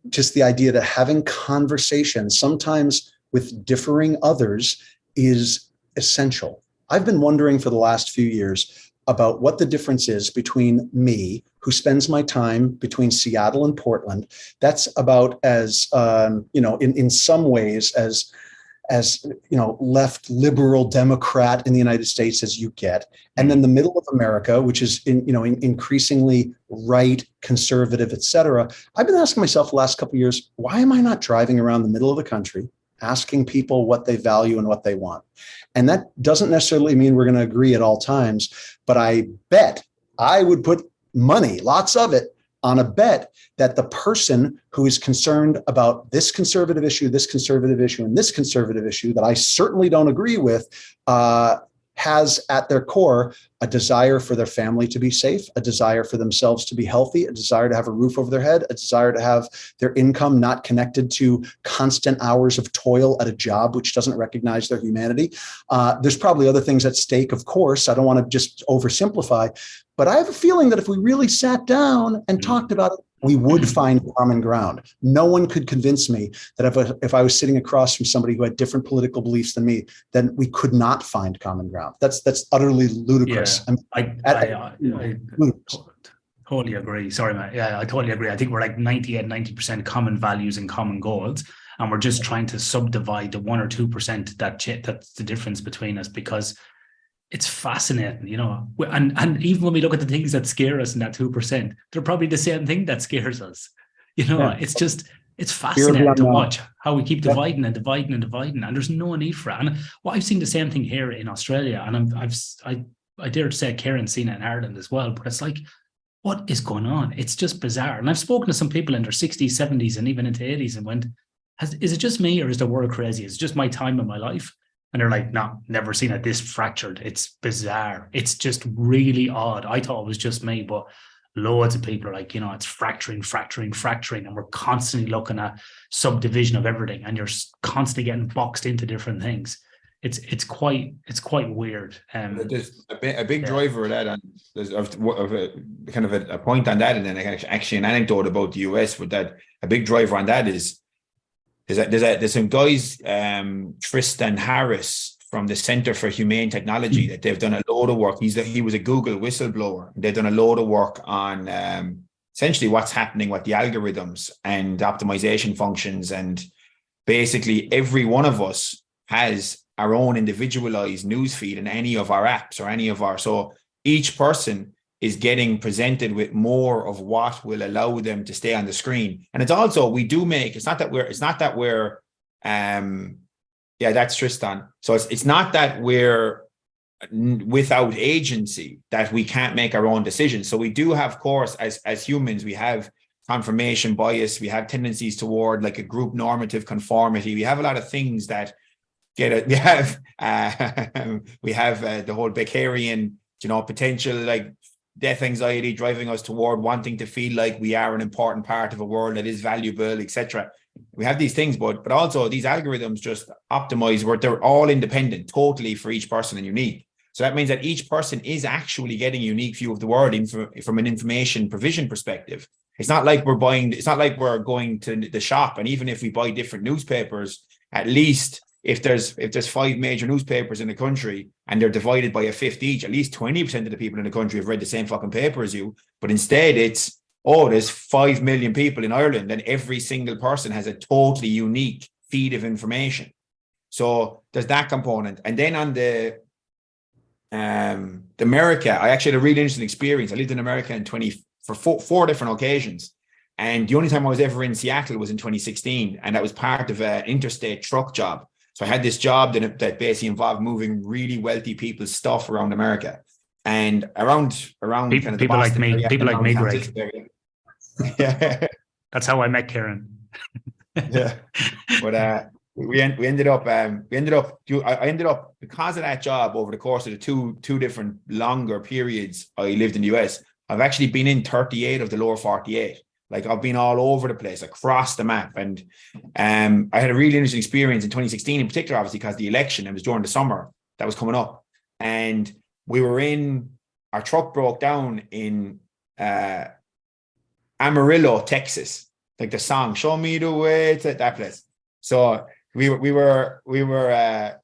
just the idea that having conversations, sometimes with differing others, is essential. I've been wondering for the last few years about what the difference is between me, who spends my time between Seattle and Portland. That's about as, in some ways, as left liberal Democrat in the United States as you get, and then the middle of America, which is increasingly right, conservative, et cetera. I've been asking myself the last couple of years, why am I not driving around the middle of the country, asking people what they value and what they want? And that doesn't necessarily mean we're going to agree at all times, but I bet I would put money, lots of it, on a bet that the person who is concerned about this conservative issue, and this conservative issue that I certainly don't agree with, has at their core a desire for their family to be safe, a desire for themselves to be healthy, a desire to have a roof over their head, a desire to have their income not connected to constant hours of toil at a job which doesn't recognize their humanity. There's probably other things at stake, of course. I don't want to just oversimplify, but I have a feeling that if we really sat down and talked about it, we would find common ground. No one could convince me that if I was sitting across from somebody who had different political beliefs than me, then we could not find common ground. That's utterly ludicrous. Yeah, I totally agree. Sorry, man. Yeah, I totally agree. I think we're like 90% common values and common goals, and we're just trying to subdivide the 1 or 2% that's the difference between us, because it's fascinating, and even when we look at the things that scare us in that 2%, they're probably the same thing that scares us. It's fascinating to watch how we keep dividing and dividing and dividing, and there's no need for it. And I've seen the same thing here in Australia, and I dare to say Karen's seen it in Ireland as well, but it's like, what is going on? It's just bizarre. And I've spoken to some people in their 60s, 70s, and even into 80s and went, is it just me, or is the world crazy? Is it just my time in my life? And they're like, no, never seen it this fractured. It's bizarre. It's just really odd. I thought it was just me, but loads of people are like, it's fracturing. And we're constantly looking at subdivision of everything. And you're constantly getting boxed into different things. It's quite weird. There's a big driver of that. And there's kind of a point on that. And then actually an anecdote about the US with that. A big driver on that is, there's some guys, Tristan Harris from the Center for Humane Technology, that they've done a load of work. He was a Google whistleblower. They've done a load of work on essentially what's happening with the algorithms and optimization functions. And basically every one of us has our own individualized newsfeed in any of our apps or any of our, so each person is getting presented with more of what will allow them to stay on the screen. And it's also, we do make, it's not that we're, yeah, that's Tristan. So it's not that we're without agency, that we can't make our own decisions. So we do have, of course, as humans, we have confirmation bias, we have tendencies toward like a group normative conformity. We have a lot of things that get it. We have the whole Beckerian, potential like death anxiety driving us toward wanting to feel like we are an important part of a world that is valuable, etc. We have these things, but also these algorithms just optimize where they're all independent, totally for each person and unique. So that means that each person is actually getting a unique view of the world from an information provision perspective. It's not like we're going to the shop, and even if we buy different newspapers, at least if there's 5 major newspapers in the country and they're divided by a fifth each, at least 20% of the people in the country have read the same fucking paper as you. But instead it's, there's 5 million people in Ireland and every single person has a totally unique feed of information. So there's that component. And then on the America, I actually had a really interesting experience. I lived in America for four different occasions. And the only time I was ever in Seattle was in 2016. And that was part of an interstate truck job. So I had this job that basically involved moving really wealthy people's stuff around America and around kind of people like me, Greg. Yeah, that's how I met Karen. Yeah, but I ended up because of that job over the course of the two different longer periods I lived in the US. I've actually been in 38 of the lower 48. Like I've been all over the place, across the map. And I had a really interesting experience in 2016 in particular, obviously, because the election, it was during the summer that was coming up. And our truck broke down in Amarillo, Texas. Like the song, "Show Me the Way," to that place. So we were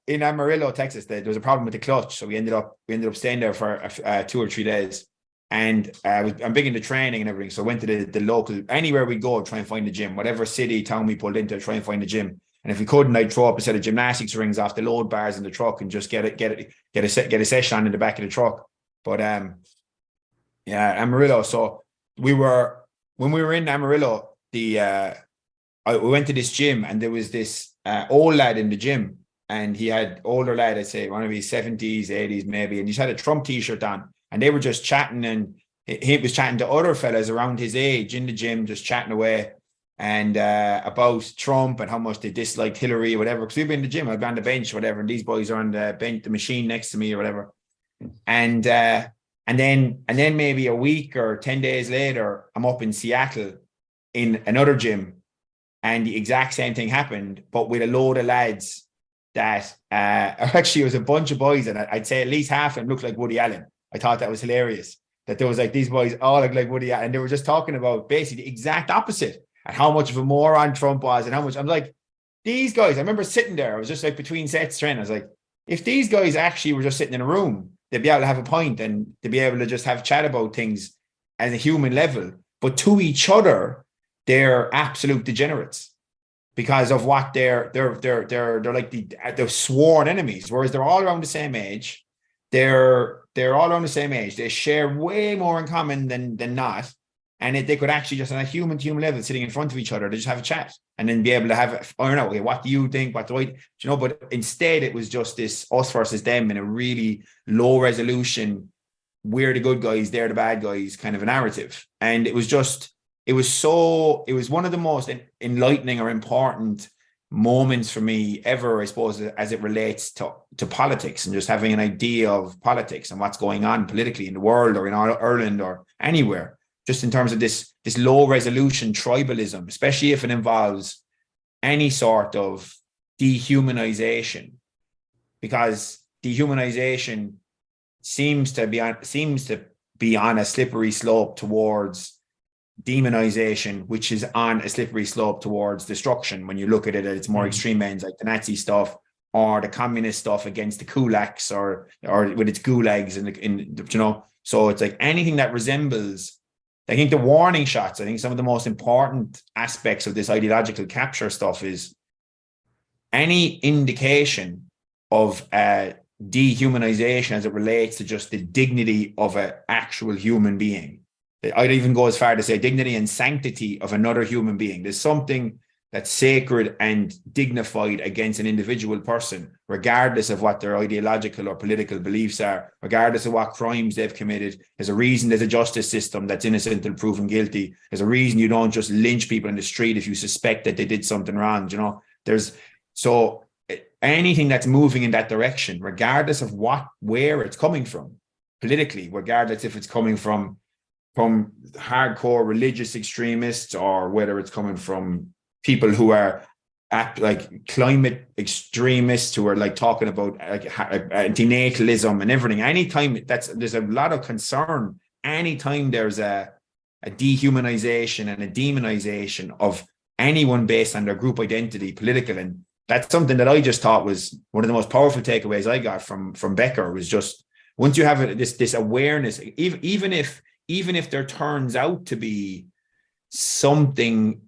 in Amarillo, Texas. There was a problem with the clutch. So we ended up staying there for 2 or 3 days. And I'm big into training and everything. So I went to the local, anywhere we go, try and find a gym, whatever city, town we pulled into, try and find a gym. And if we couldn't, I'd throw up a set of gymnastics rings off the load bars in the truck and just get a session on in the back of the truck. But yeah, Amarillo. So when we were in Amarillo, we went to this gym and there was this old lad in the gym, and he had older lad, I'd say one of his 70s, 80s maybe, and he had a Trump t-shirt on. And they were just chatting, and he was chatting to other fellas around his age in the gym, just chatting away and about Trump and how much they disliked Hillary or whatever. Because we've been in the gym, I'd be on the bench or whatever, and these boys are on the bench, the machine next to me or whatever. And then maybe a week or 10 days later, I'm up in Seattle in another gym, and the exact same thing happened, but with a load of lads that actually it was a bunch of boys, and I'd say at least half of them looked like Woody Allen. I thought that was hilarious, that there was like these boys all look like Woody Allen, and they were just talking about basically the exact opposite and how much of a moron Trump was, and how much I'm like, these guys, I remember sitting there, I was just like between sets training, I was like, if these guys actually were just sitting in a room, they'd be able to have a pint and they'd be able to just have chat about things as a human level, but to each other, they're absolute degenerates because of what they're like the sworn enemies, whereas they're all around the same age. They're all around the same age. They share way more in common than not. And if they could actually just on a human to human level sitting in front of each other, they just have a chat and then be able to have, I don't know, okay, what do you think? What do I, but instead it was just this us versus them in a really low resolution, we're the good guys, they're the bad guys kind of a narrative. And it was one of the most enlightening or important moments for me ever, I suppose, as it relates to politics and just having an idea of politics and what's going on politically in the world or in Ireland or anywhere, just in terms of this low resolution tribalism, especially if it involves any sort of dehumanization, because dehumanization seems to be on a slippery slope towards demonization, which is on a slippery slope towards destruction. When you look at it at its more extreme ends, like the Nazi stuff or the communist stuff against the kulaks or with its gulags so it's like anything that resembles I think the warning shots, I think some of the most important aspects of this ideological capture stuff is any indication of dehumanization as it relates to just the dignity of an actual human being. I'd even go as far to say dignity and sanctity of another human being. There's something that's sacred and dignified against an individual person, regardless of what their ideological or political beliefs are, regardless of what crimes they've committed. There's a reason there's a justice system that's innocent until proven guilty. There's a reason you don't just lynch people in the street if you suspect that they did something wrong. You know, so anything that's moving in that direction, regardless of where it's coming from politically, regardless if it's coming from hardcore religious extremists or whether it's coming from people who are like climate extremists who are like talking about like antinatalism and everything. Anytime there's a lot of concern, anytime there's a dehumanization and a demonization of anyone based on their group identity, political, and that's something that I just thought was one of the most powerful takeaways I got from Becker was just once you have this awareness, even if there turns out to be something,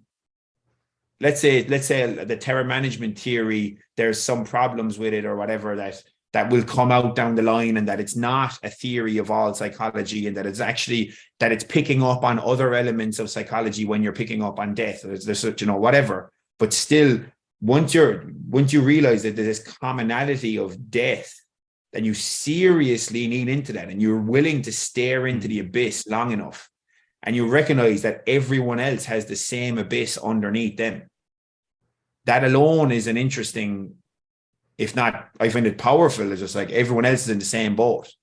let's say the terror management theory, there's some problems with it or whatever that will come out down the line, and that it's not a theory of all psychology, and that it's picking up on other elements of psychology when you're picking up on death, there's whatever. But still, once you realize that there's this commonality of death, then you seriously lean into that, and you're willing to stare into the abyss long enough, and you recognize that everyone else has the same abyss underneath them. That alone is an interesting, if not, I find it powerful. It's just like everyone else is in the same boat.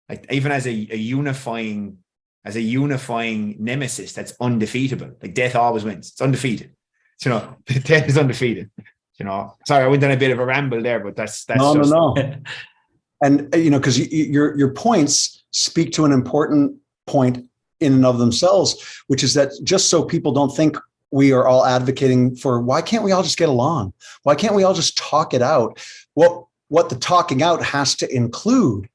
Like even as a unifying nemesis that's undefeatable. Like death always wins. It's undefeated. Death is undefeated. Sorry, I went on a bit of a ramble there, but that's no. And because your points speak to an important point in and of themselves, which is that just so people don't think we are all advocating for why can't we all just get along? Why can't we all just talk it out? What the talking out has to include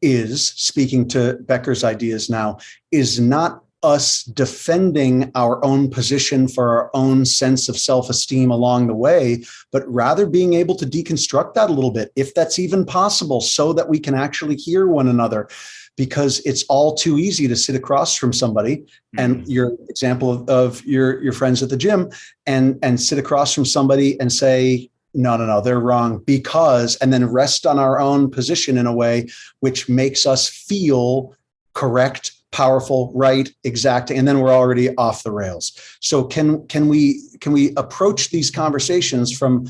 is, speaking to Becker's ideas now, is not us defending our own position for our own sense of self-esteem along the way, but rather being able to deconstruct that a little bit, if that's even possible, so that we can actually hear one another. Because it's all too easy to sit across from somebody, and your example of your friends at the gym, and sit across from somebody and say, no, they're wrong because, and then rest on our own position in a way which makes us feel correct, powerful, right, exacting, and then we're already off the rails. So can we approach these conversations from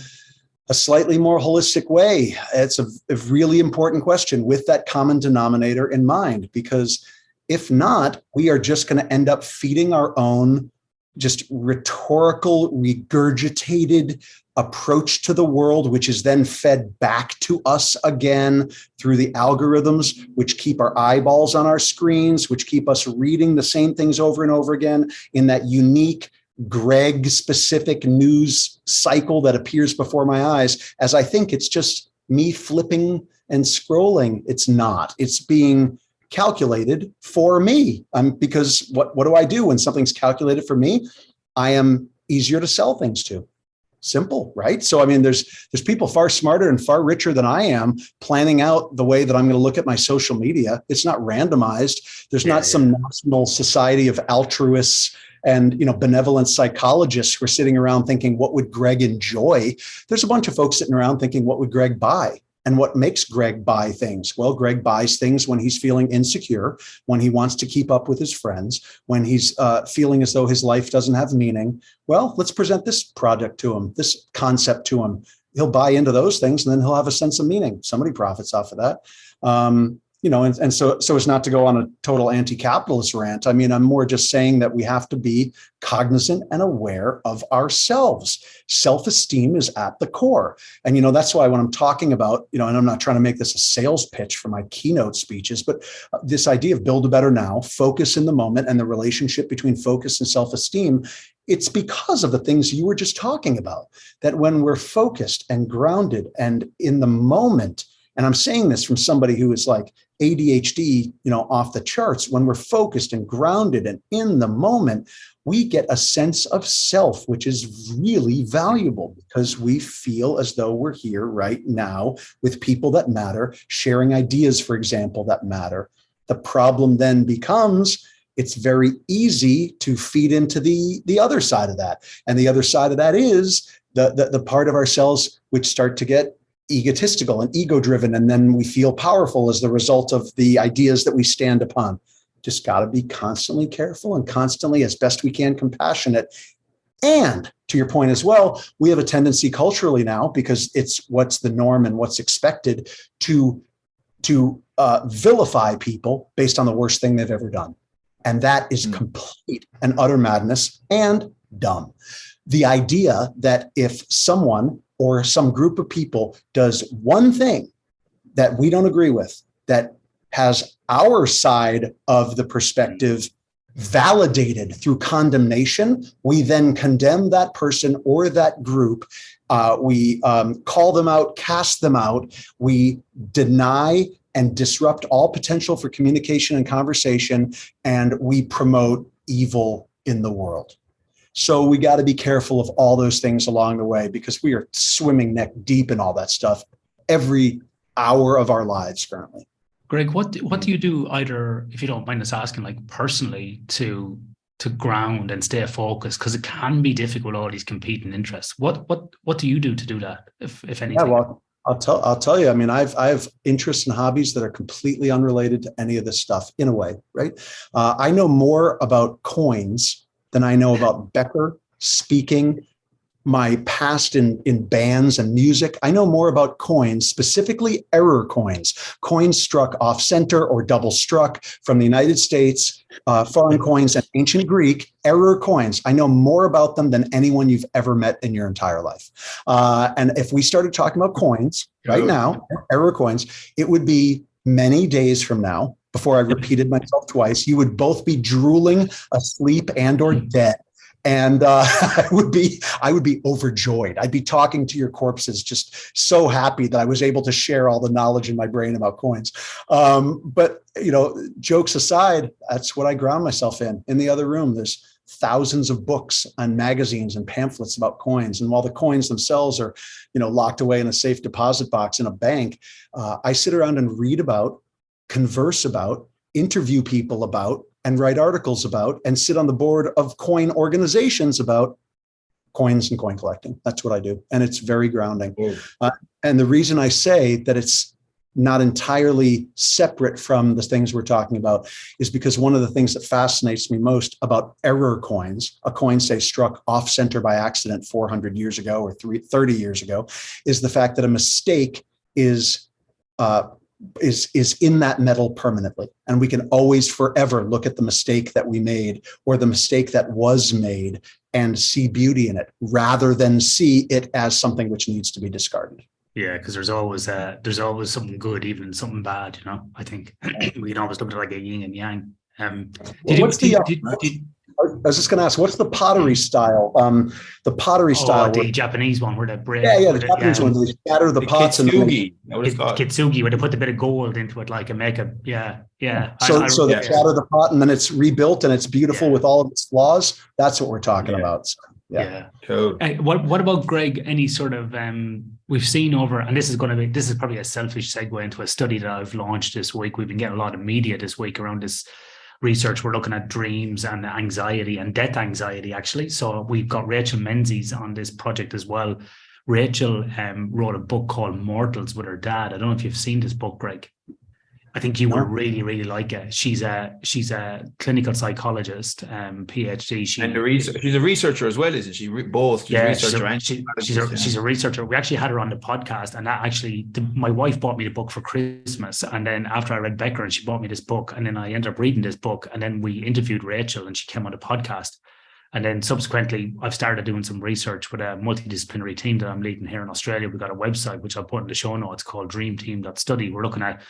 a slightly more holistic way? It's a really important question with that common denominator in mind, because if not, we are just going to end up feeding our own just rhetorical, regurgitated approach to the world, which is then fed back to us again through the algorithms, which keep our eyeballs on our screens, which keep us reading the same things over and over again in that unique Greg specific news cycle that appears before my eyes, as I think it's just me flipping and scrolling. It's not. It's being calculated for me. Because what do I do when something's calculated for me? I am easier to sell things to. Simple, right? So, I mean, there's people far smarter and far richer than I am planning out the way that I'm going to look at my social media. It's not randomized. There's not some national society of altruists and benevolent psychologists who are sitting around thinking, what would Greg enjoy? There's a bunch of folks sitting around thinking, what would Greg buy? And what makes Greg buy things? Well, Greg buys things when he's feeling insecure, when he wants to keep up with his friends, when he's feeling as though his life doesn't have meaning. Well, let's present this product to him, this concept to him. He'll buy into those things, and then he'll have a sense of meaning. Somebody profits off of that. And so as not to go on a total anti-capitalist rant, I mean, I'm more just saying that we have to be cognizant and aware of ourselves. Self-esteem is at the core. And, that's why when I'm talking about, and I'm not trying to make this a sales pitch for my keynote speeches, but this idea of build a better now, focus in the moment, and the relationship between focus and self-esteem, it's because of the things you were just talking about, that when we're focused and grounded and in the moment, and I'm saying this from somebody who is like ADHD, off the charts. When we're focused and grounded and in the moment, we get a sense of self, which is really valuable because we feel as though we're here right now with people that matter, sharing ideas, for example, that matter. The problem then becomes it's very easy to feed into the other side of that. And the other side of that is the part of ourselves which start to get egotistical and ego driven. And then we feel powerful as the result of the ideas that we stand upon. Just got to be constantly careful and constantly, as best we can, compassionate. And to your point as well, we have a tendency culturally now, because it's what's the norm and what's expected, to vilify people based on the worst thing they've ever done. And that is complete and utter madness and dumb. The idea that if someone or some group of people does one thing that we don't agree with, that has our side of the perspective validated through condemnation, we then condemn that person or that group. We call them out, cast them out. We deny and disrupt all potential for communication and conversation, and we promote evil in the world. So we got to be careful of all those things along the way, because we are swimming neck deep in all that stuff every hour of our lives currently. Greg, what do you do, either, if you don't mind us asking, like personally, to ground and stay focused? Because it can be difficult, all these competing interests. What do you do to do that, if anything? Yeah, well, I'll tell you. I mean, I have interests and hobbies that are completely unrelated to any of this stuff in a way, right? I know more about coins than I know about Becker, speaking, my past in bands and music. I know more about coins, specifically error coins struck off center or double struck from the United States, foreign coins and ancient Greek error coins. I know more about them than anyone you've ever met in your entire life. And if we started talking about coins right now, error coins, it would be many days from now, before I repeated myself twice, you would both be drooling, asleep, and or dead. And I would be overjoyed. I'd be talking to your corpses, just so happy that I was able to share all the knowledge in my brain about coins. But jokes aside, that's what I ground myself in. In the other room, there's thousands of books and magazines and pamphlets about coins. And while the coins themselves are, locked away in a safe deposit box in a bank, I sit around and read about, converse about, interview people about, and write articles about, and sit on the board of coin organizations about coins and coin collecting. That's what I do. And it's very grounding. And the reason I say that it's not entirely separate from the things we're talking about is because one of the things that fascinates me most about error coins, a coin, say, struck off center by accident 400 years ago or 30 years ago, is the fact that a mistake is in that metal permanently. And we can always forever look at the mistake that we made or the mistake that was made and see beauty in it, rather than see it as something which needs to be discarded. Yeah, because there's always something good, even something bad, I think we can always look at it like a yin and yang. I was just going to ask, what's the pottery style? The Japanese one where they break. The Japanese one. They scatter the pots kitsugi. Kitsugi, where they put a bit of gold into it, like, and make it. Yeah. So they scatter the pot, and then it's rebuilt, and it's beautiful with all of its flaws. That's what we're talking about. So, Cool. What about, Greg? Any sort of we've seen over, and this is probably a selfish segue into a study that I've launched this week. We've been getting a lot of media this week around this research. We're looking at dreams and anxiety and death anxiety, actually. So we've got Rachel Menzies on this project as well. Rachel wrote a book called Mortals with her dad. I don't know if you've seen this book, Greg. I think you will really, really like it. She's a clinical psychologist, PhD. She's a researcher as well, isn't she? Both. She's a researcher. We actually had her on the podcast, and that actually, my wife bought me the book for Christmas, and then after I read Becker, and she bought me this book, and then I ended up reading this book, and then we interviewed Rachel, and she came on the podcast. And then subsequently, I've started doing some research with a multidisciplinary team that I'm leading here in Australia. We've got a website, which I'll put in the show notes, called dreamteam.study. We're looking at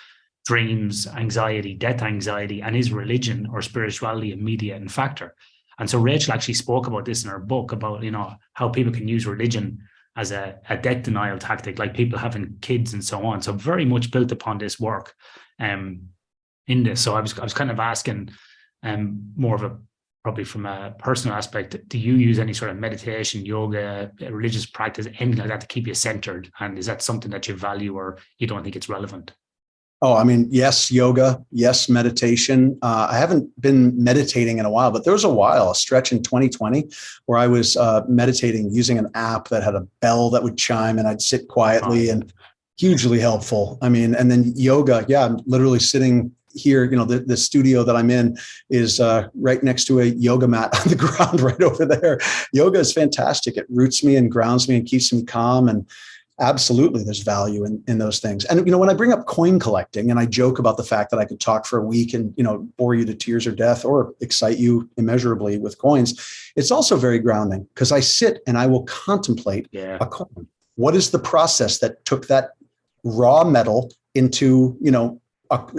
dreams, anxiety, death anxiety, and is religion or spirituality a mediating factor? And so Rachel actually spoke about this in her book, about how people can use religion as a death denial tactic, like people having kids and so on. So very much built upon this work. in this. So I was kind of asking more of a, probably from a personal aspect, do you use any sort of meditation, yoga, religious practice, anything like that to keep you centered? And is that something that you value or you don't think it's relevant? Oh, I mean, yes, yoga, yes, meditation. I haven't been meditating in a while, but there was a stretch in 2020 where I was meditating using an app that had a bell that would chime and I'd sit quietly and hugely helpful. I mean, and then yoga, yeah, I'm literally sitting here, the studio that I'm in is right next to a yoga mat on the ground right over there. Yoga is fantastic. It roots me and grounds me and keeps me calm. And absolutely, there's value in those things. And, when I bring up coin collecting and I joke about the fact that I could talk for a week and, bore you to tears or death or excite you immeasurably with coins, it's also very grounding because I sit and I will contemplate a coin. What is the process that took that raw metal into,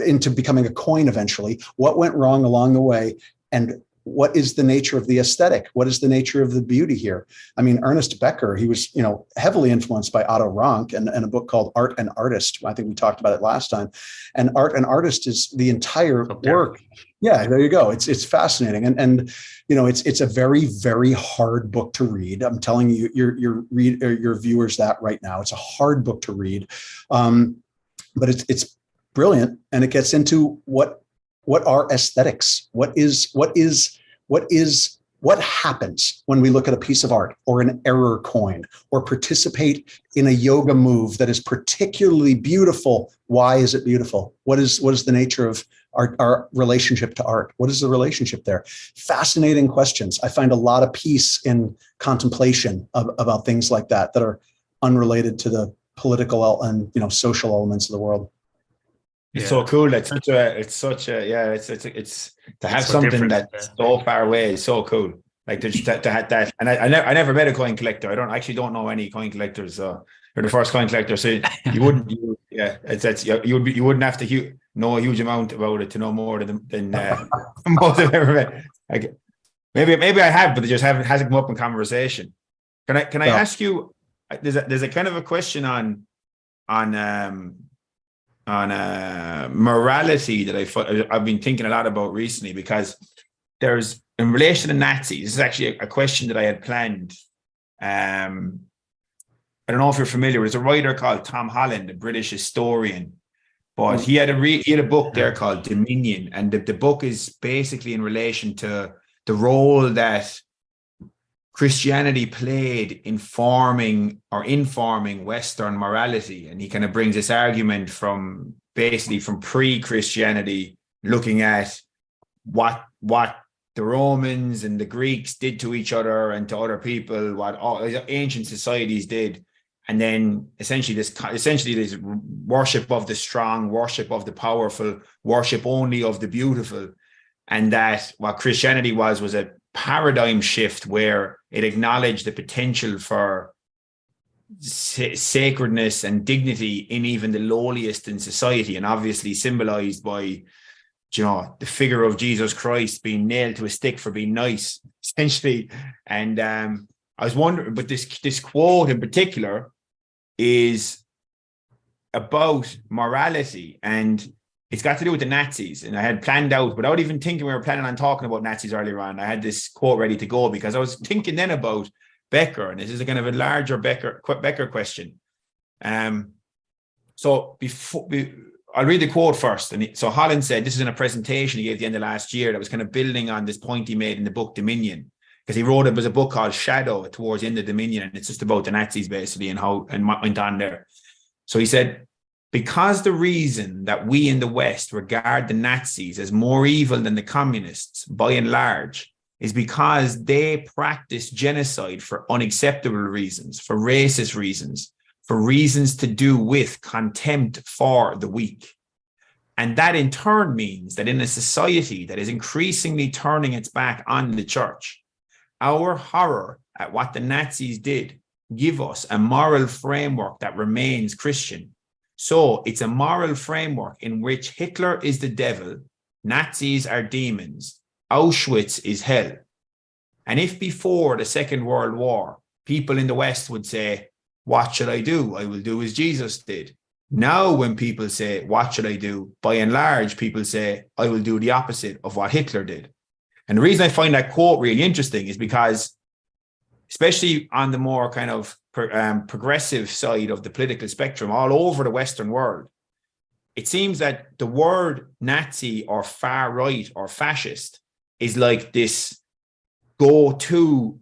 into becoming a coin eventually? What went wrong along the way? And what is the nature of the aesthetic? What is the nature of the beauty here? I mean, Ernest Becker, he was, heavily influenced by Otto Rank and a book called Art and Artist. I think we talked about it last time. And Art and Artist is the entire work. Yeah, there you go. It's fascinating. And it's a very, very hard book to read. I'm telling you, your viewers that right now. It's a hard book to read. But it's brilliant. And it gets into what are aesthetics? What happens when we look at a piece of art or an error coin or participate in a yoga move that is particularly beautiful? Why is it beautiful? What is the nature of our relationship to art? What is the relationship there? Fascinating questions. I find a lot of peace in contemplation about things like that are unrelated to the political and social elements of the world. It's so cool. It's to have something that's so far away is so cool. Like to have that. And I never met a coin collector. I don't know any coin collectors. You're the first coin collector. So you wouldn't have to know a huge amount about it to know more than most I've ever met. Like, maybe I have, but it just hasn't come up in conversation. Can I ask you? There's a kind of a question on morality that I've been thinking a lot about recently, because there's, in relation to Nazis, this is actually a question that I had planned. I don't know if you're familiar. There's a writer called Tom Holland, a British historian, but he had a book there called Dominion, and the book is basically in relation to the role that Christianity played in informing Western morality. And he kind of brings this argument from pre-Christianity, looking at what the Romans and the Greeks did to each other and to other people, what all ancient societies did. And then essentially this worship of the strong, worship of the powerful, worship only of the beautiful. And that what Christianity was a paradigm shift where it acknowledged the potential for sacredness and dignity in even the lowliest in society, and obviously symbolized by the figure of Jesus Christ being nailed to a stick for being nice, essentially. And I was wondering, but this quote in particular is about morality, and it's got to do with the Nazis. And I had planned out, without even thinking we were planning on talking about Nazis earlier on, I had this quote ready to go because I was thinking then about Becker, and this is a kind of a larger Becker question. So I'll read the quote first. And so Holland said, this is in a presentation he gave at the end of last year that was kind of building on this point he made in the book Dominion, because he wrote, it was a book called Shadow towards the end of Dominion, and it's just about the Nazis basically and what went on there. So he said, because the reason that we in the West regard the Nazis as more evil than the communists, by and large, is because they practiced genocide for unacceptable reasons, for racist reasons, for reasons to do with contempt for the weak. And that in turn means that in a society that is increasingly turning its back on the church, our horror at what the Nazis did give us a moral framework that remains Christian. So it's a moral framework in which Hitler is the devil, Nazis are demons, Auschwitz is hell. And if before the Second World War, people in the West would say, what should I do? I will do as Jesus did. Now, when people say, what should I do? By and large, people say, I will do the opposite of what Hitler did. And the reason I find that quote really interesting is because, especially on the more kind of progressive side of the political spectrum, all over the Western world, it seems that the word Nazi or far right or fascist is like this go-to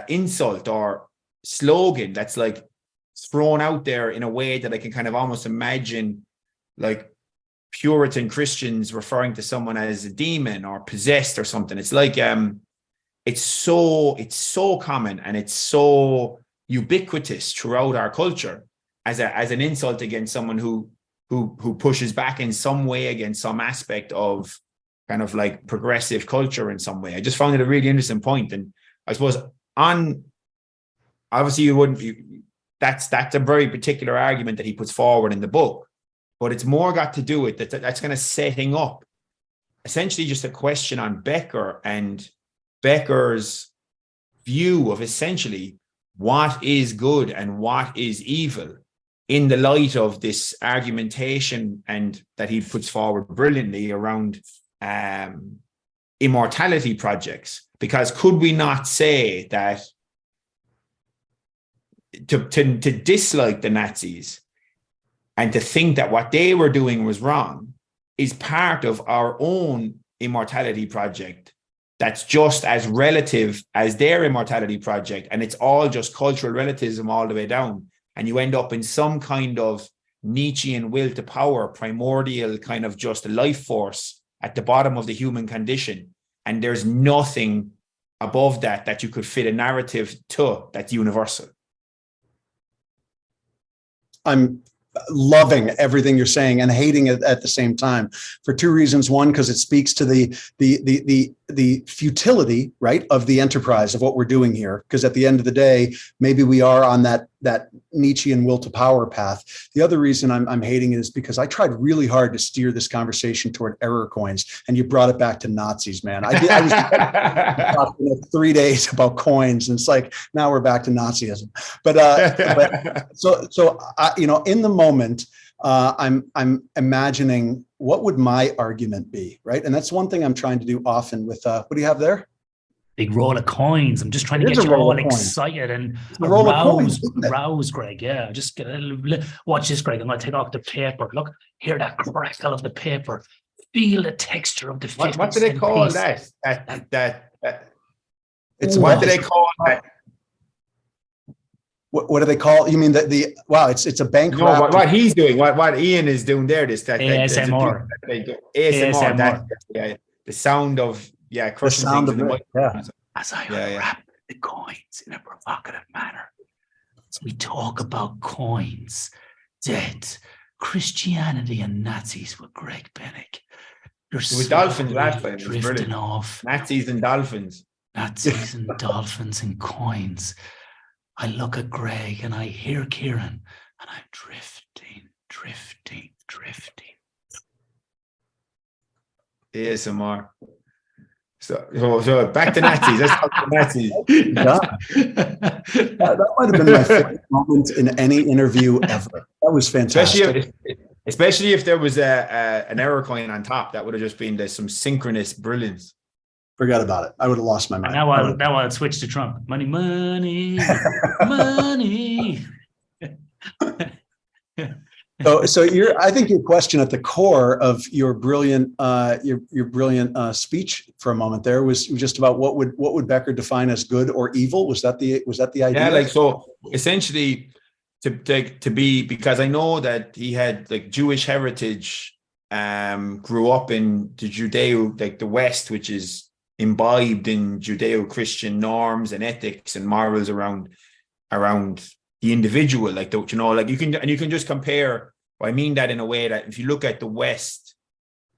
insult or slogan that's like thrown out there in a way that I can kind of almost imagine like Puritan Christians referring to someone as a demon or possessed or something. It's like it's so common and it's so ubiquitous throughout our culture as an insult against someone who pushes back in some way against some aspect of kind of like progressive culture in some way. I just found it a really interesting point. And I suppose obviously you wouldn't, that's a very particular argument that he puts forward in the book, but it's more got to do with that's kind of setting up essentially just a question on Becker and Becker's view of essentially what is good and what is evil in the light of this argumentation and that he puts forward brilliantly around immortality projects. Because could we not say that to dislike the Nazis and to think that what they were doing was wrong is part of our own immortality project that's just as relative as their immortality project, and it's all just cultural relativism all the way down, and you end up in some kind of Nietzschean will to power, primordial kind of just life force at the bottom of the human condition, and there's nothing above that you could fit a narrative to that's universal. I'm loving everything you're saying and hating it at the same time for two reasons. One, because it speaks to the futility, right, of the enterprise of what we're doing here. Because at the end of the day, maybe we are on that Nietzschean will to power path. The other reason I'm hating it is because I tried really hard to steer this conversation toward error coins, and you brought it back to Nazis, man. I was talking 3 days about coins, and it's like now we're back to Nazism. But so I, in the moment, I'm imagining what would my argument be, right? And that's one thing I'm trying to do often with what do you have there? Big roll of coins. I'm just trying to get you all excited and rouse, Greg. Yeah, just get a little, watch this, Greg. I'm going to take off the paper. Look, hear that crackle of the paper. Feel the texture of the 50 What do they call piece. that? It's what do they call that? What do they call? You mean wow? It's a bank. No, what he's doing, what Ian is doing there. ASMR. ASMR. That, the sound of crushing things in the mic. Yeah. As I unwrap the coins in a provocative manner, we talk about coins, death, Christianity, and Nazis with Greg Bennick. With dolphins last time, drifting off. Nazis and dolphins. Nazis and dolphins and coins. I look at Greg and I hear Kieran, and I'm drifting. ASMR. So back to Nazis. Let's talk to Nazis. That might have been my favorite moment in any interview ever. That was fantastic. Especially if there was an error coin on top, that would have just been some synchronous brilliance. Forgot about it. I would have lost my mind. Now I'll switch to Trump. Money, money. So I think your question at the core of your brilliant speech for a moment there was just about what would Becker define as good or evil? Was that the idea? Yeah, like so essentially to be, because I know that he had like Jewish heritage, grew up in the Judeo, like the West, which is imbibed in Judeo-Christian norms and ethics and morals around the individual, like you can just compare. I mean that in a way that if you look at the West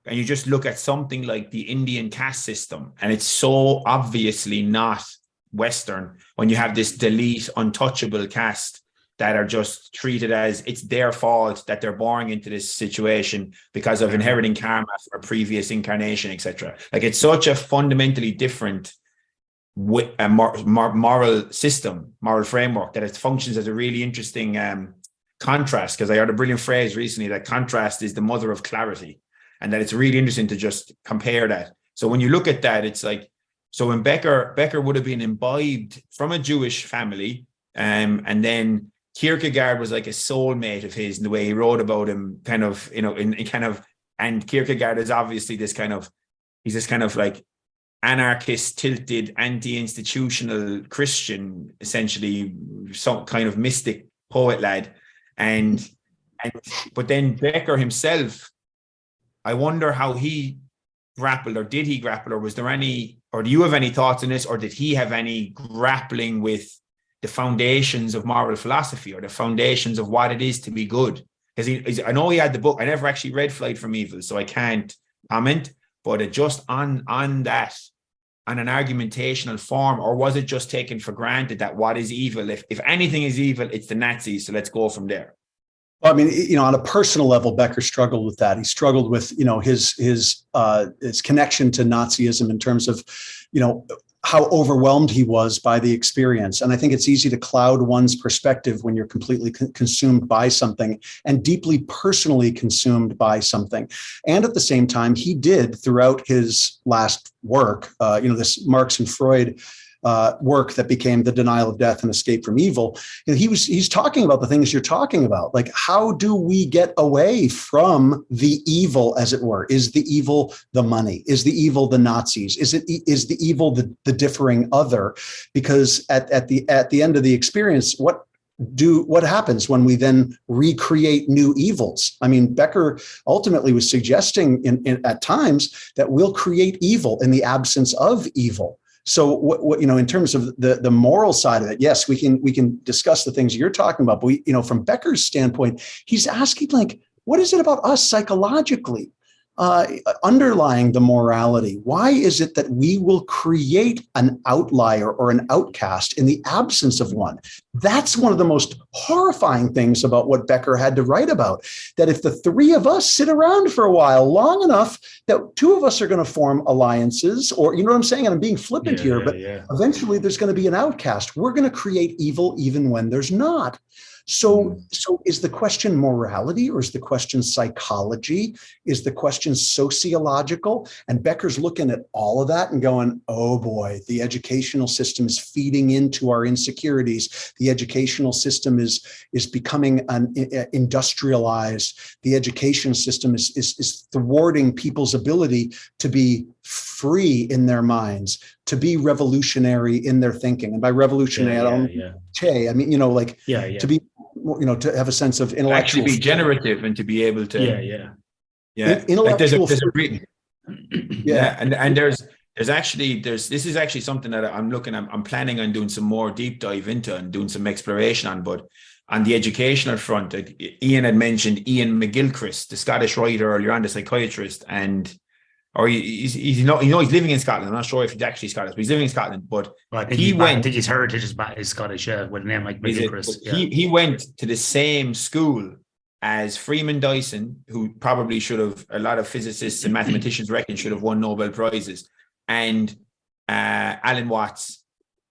and you just look at something like the Indian caste system, and it's so obviously not Western when you have this delete, untouchable caste that are just treated as it's their fault that they're born into this situation because of inheriting karma for a previous incarnation, etc. Like it's such a fundamentally different moral system, moral framework, that it functions as a really interesting contrast, because I heard a brilliant phrase recently that contrast is the mother of clarity, and that it's really interesting to just compare that. So when you look at that, it's like, so when Becker would have been imbibed from a Jewish family, and then Kierkegaard was like a soulmate of his in the way he wrote about him, kind of, you know, in kind of, and Kierkegaard is obviously he's this kind of like anarchist, tilted, anti-institutional Christian, essentially some kind of mystic poet lad. And but then Becker himself, I wonder how he grappled, or did he grapple, or was there any, or do you have any thoughts on this, or did he have any grappling with the foundations of moral philosophy, or the foundations of what it is to be good? Because I know he had the book. I never actually read Flight from Evil, so I can't comment. But it just on that, on an argumentational form, or was it just taken for granted that what is evil, if anything is evil, it's the Nazis, so let's go from there? Well, I mean, you know, on a personal level, Becker struggled with that. He struggled with, you know, his connection to Nazism in terms of, you know, how overwhelmed he was by the experience. And I think it's easy to cloud one's perspective when you're completely consumed by something and deeply personally consumed by something. And at the same time, he did throughout his last work, you know, this Marx and Freud work that became The Denial of Death and Escape from Evil. You know, he's talking about the things you're talking about. Like, how do we get away from the evil, as it were? Is the evil the money? Is the evil the Nazis? Is the evil the differing other? Because at the end of the experience, what happens when we then recreate new evils? I mean, Becker ultimately was suggesting at times that we'll create evil in the absence of evil. So what you know, in terms of the moral side of it, yes, we can discuss the things you're talking about. But we, you know, from Becker's standpoint, he's asking, like, what is it about us psychologically underlying the morality? Why is it that we will create an outlier or an outcast in the absence of one? That's one of the most horrifying things about what Becker had to write about, that if the three of us sit around for a while, long enough, that two of us are going to form alliances, or, you know what I'm saying? And I'm being flippant here, but eventually there's going to be an outcast. We're going to create evil even when there's not. So is the question morality, or is the question psychology? Is the question sociological? And Becker's looking at all of that and going, oh boy, the educational system is feeding into our insecurities. The educational system is becoming industrialized. The education system is thwarting people's ability to be free in their minds, to be revolutionary in their thinking. And by revolutionary, I mean, you know, like to be, you know, to have a sense of intellectual, actually be generative, and to be able to, intellectual, like there's and this is actually something that I'm planning on doing some more deep dive into and doing some exploration on. But on the educational front, Ian had mentioned Ian McGilchrist, the Scottish writer earlier on, the psychiatrist, and he's living in Scotland. I'm not sure if he's actually Scottish, but he's living in Scotland. But I think his heritage is Scottish, with a name like McGilchrist. He went to the same school as Freeman Dyson, who probably should have, a lot of physicists and mathematicians reckon should have won Nobel Prizes, and Alan Watts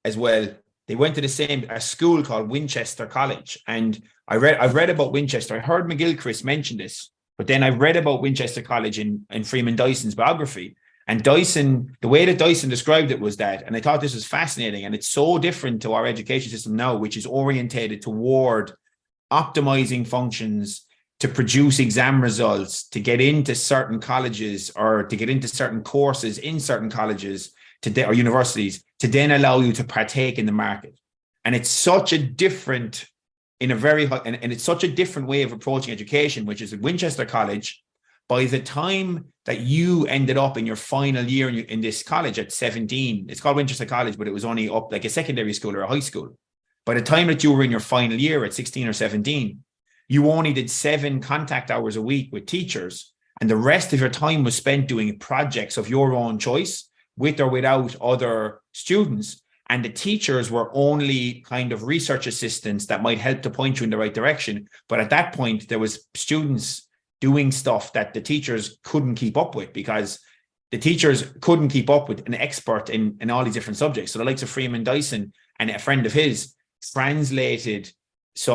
as well. They went to a school called Winchester College. And I've read about Winchester. I heard McGilchrist mention this. But then I read about Winchester College in Freeman Dyson's biography. And Dyson, the way that Dyson described it was that, and I thought this was fascinating, and it's so different to our education system now, which is orientated toward optimizing functions to produce exam results, to get into certain colleges, or to get into certain courses in certain colleges or universities, to then allow you to partake in the market. And it's such a different, and it's such a different way of approaching education, which is at Winchester College. By the time that you ended up in your final year in this college at 17, it's called Winchester College, but it was only up like a secondary school or a high school. By the time that you were in your final year at 16 or 17, you only did 7 contact hours a week with teachers, and the rest of your time was spent doing projects of your own choice, with or without other students. And the teachers were only kind of research assistants that might help to point you in the right direction. But at that point, there was students doing stuff that the teachers couldn't keep up with, because the teachers couldn't keep up with an expert in all these different subjects. So the likes of Freeman Dyson and a friend of his translated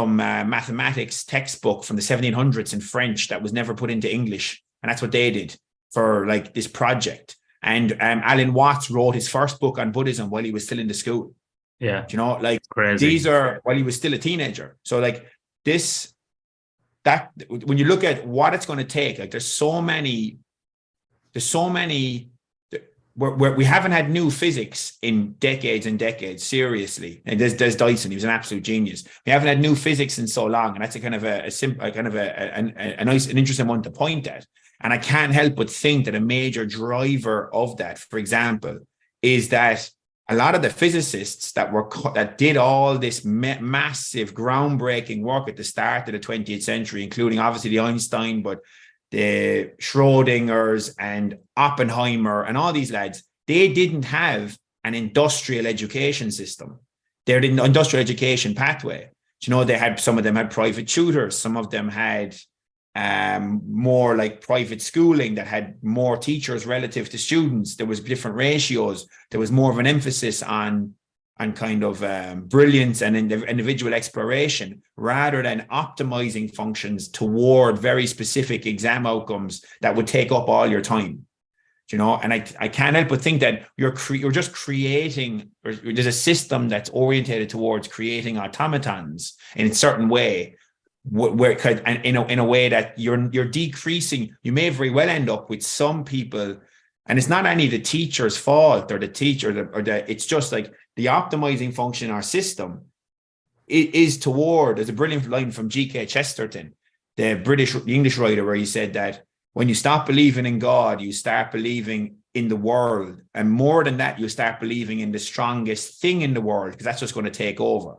mathematics textbook from the 1700s in French that was never put into English. And that's what they did for like this project. And Alan Watts wrote his first book on Buddhism while he was still in the school. Yeah. You know, like crazy. These are while he was still a teenager. So like that when you look at what it's going to take, like there's so many we haven't had new physics in decades and decades, seriously. And there's Dyson, he was an absolute genius. We haven't had new physics in so long, and that's a kind of a nice and interesting one to point at. And I can't help but think that a major driver of that, for example, is that a lot of the physicists that did all this massive groundbreaking work at the start of the 20th century, including obviously the Einstein, but the Schrodingers and Oppenheimer and all these lads, they didn't have an industrial education system. They're the industrial education pathway. You know, some of them had private tutors. Some of them had more like private schooling that had more teachers relative to students. There was different ratios. There was more of an emphasis on kind of brilliance and individual exploration rather than optimizing functions toward very specific exam outcomes that would take up all your time. You know, and I can't help but think that you're just creating, or there's a system that's orientated towards creating automatons in a certain way, where in a way that you're decreasing. You may very well end up with some people, and it's not any of the teacher's fault or the teacher, it's just like the optimizing function in our system is toward. There's a brilliant line from G.K. Chesterton, the English writer, where he said that when you stop believing in God, you start believing in the world. And more than that, you start believing in the strongest thing in the world, because that's what's going to take over.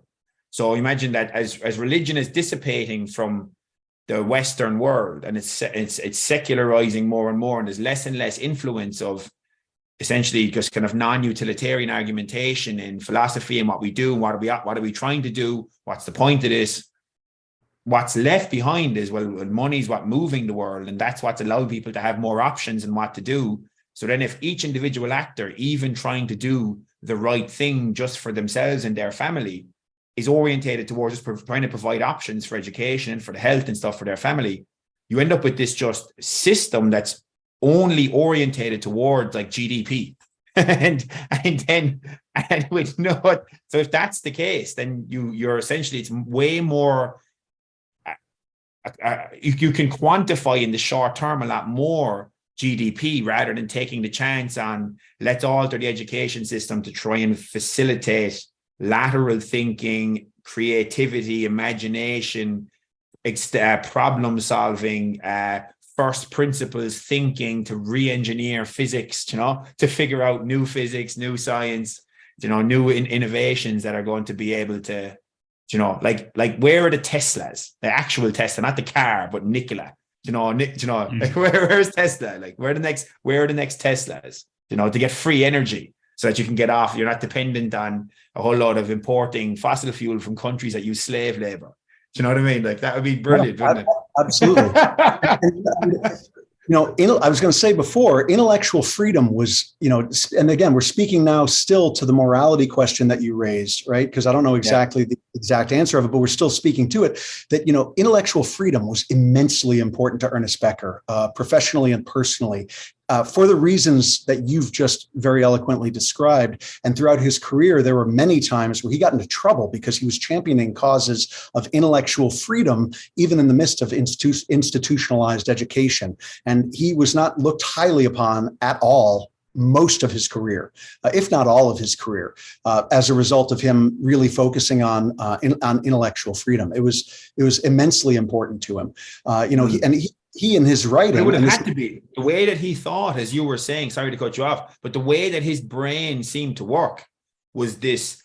So imagine that as religion is dissipating from the Western world, and it's secularizing more and more, and there's less and less influence of essentially just kind of non-utilitarian argumentation in philosophy and what we do, what are we trying to do, what's the point of this. What's left behind is, well, money's what moving the world, and that's what's allowed people to have more options and what to do. So then if each individual actor, even trying to do the right thing just for themselves and their family, is orientated towards just trying to provide options for education and for the health and stuff for their family, you end up with this just system that's only orientated towards like GDP. and with no, so if that's the case, then you're essentially, it's way more, you can quantify in the short term a lot more GDP rather than taking the chance on let's alter the education system to try and facilitate lateral thinking, creativity, imagination, problem solving, first principles thinking, to re-engineer physics, you know, to figure out new physics, new science, you know, new innovations that are going to be able to, you know, like where are the Teslas, the actual Tesla, not the car, but Nikola, like where's Tesla? Like where are the next Teslas, you know, to get free energy so that you can get off, you're not dependent on a whole lot of importing fossil fuel from countries that use slave labor. Do you know what I mean? Like that would be brilliant, wouldn't it? Absolutely. You know, I was going to say before, intellectual freedom was, you know, and again, we're speaking now still to the morality question that you raised, right? Because I don't know exactly the exact answer of it, but we're still speaking to it, that, you know, intellectual freedom was immensely important to Ernest Becker, professionally and personally, for the reasons that you've just very eloquently described. And throughout his career, there were many times where he got into trouble because he was championing causes of intellectual freedom, even in the midst of institutionalized education. And he was not looked highly upon at all most of his career, if not all of his career, as a result of him really focusing on intellectual freedom. It was immensely important to him. You know, he in his writing, it would have had to be the way that he thought, as you were saying, sorry to cut you off, but the way that his brain seemed to work was this,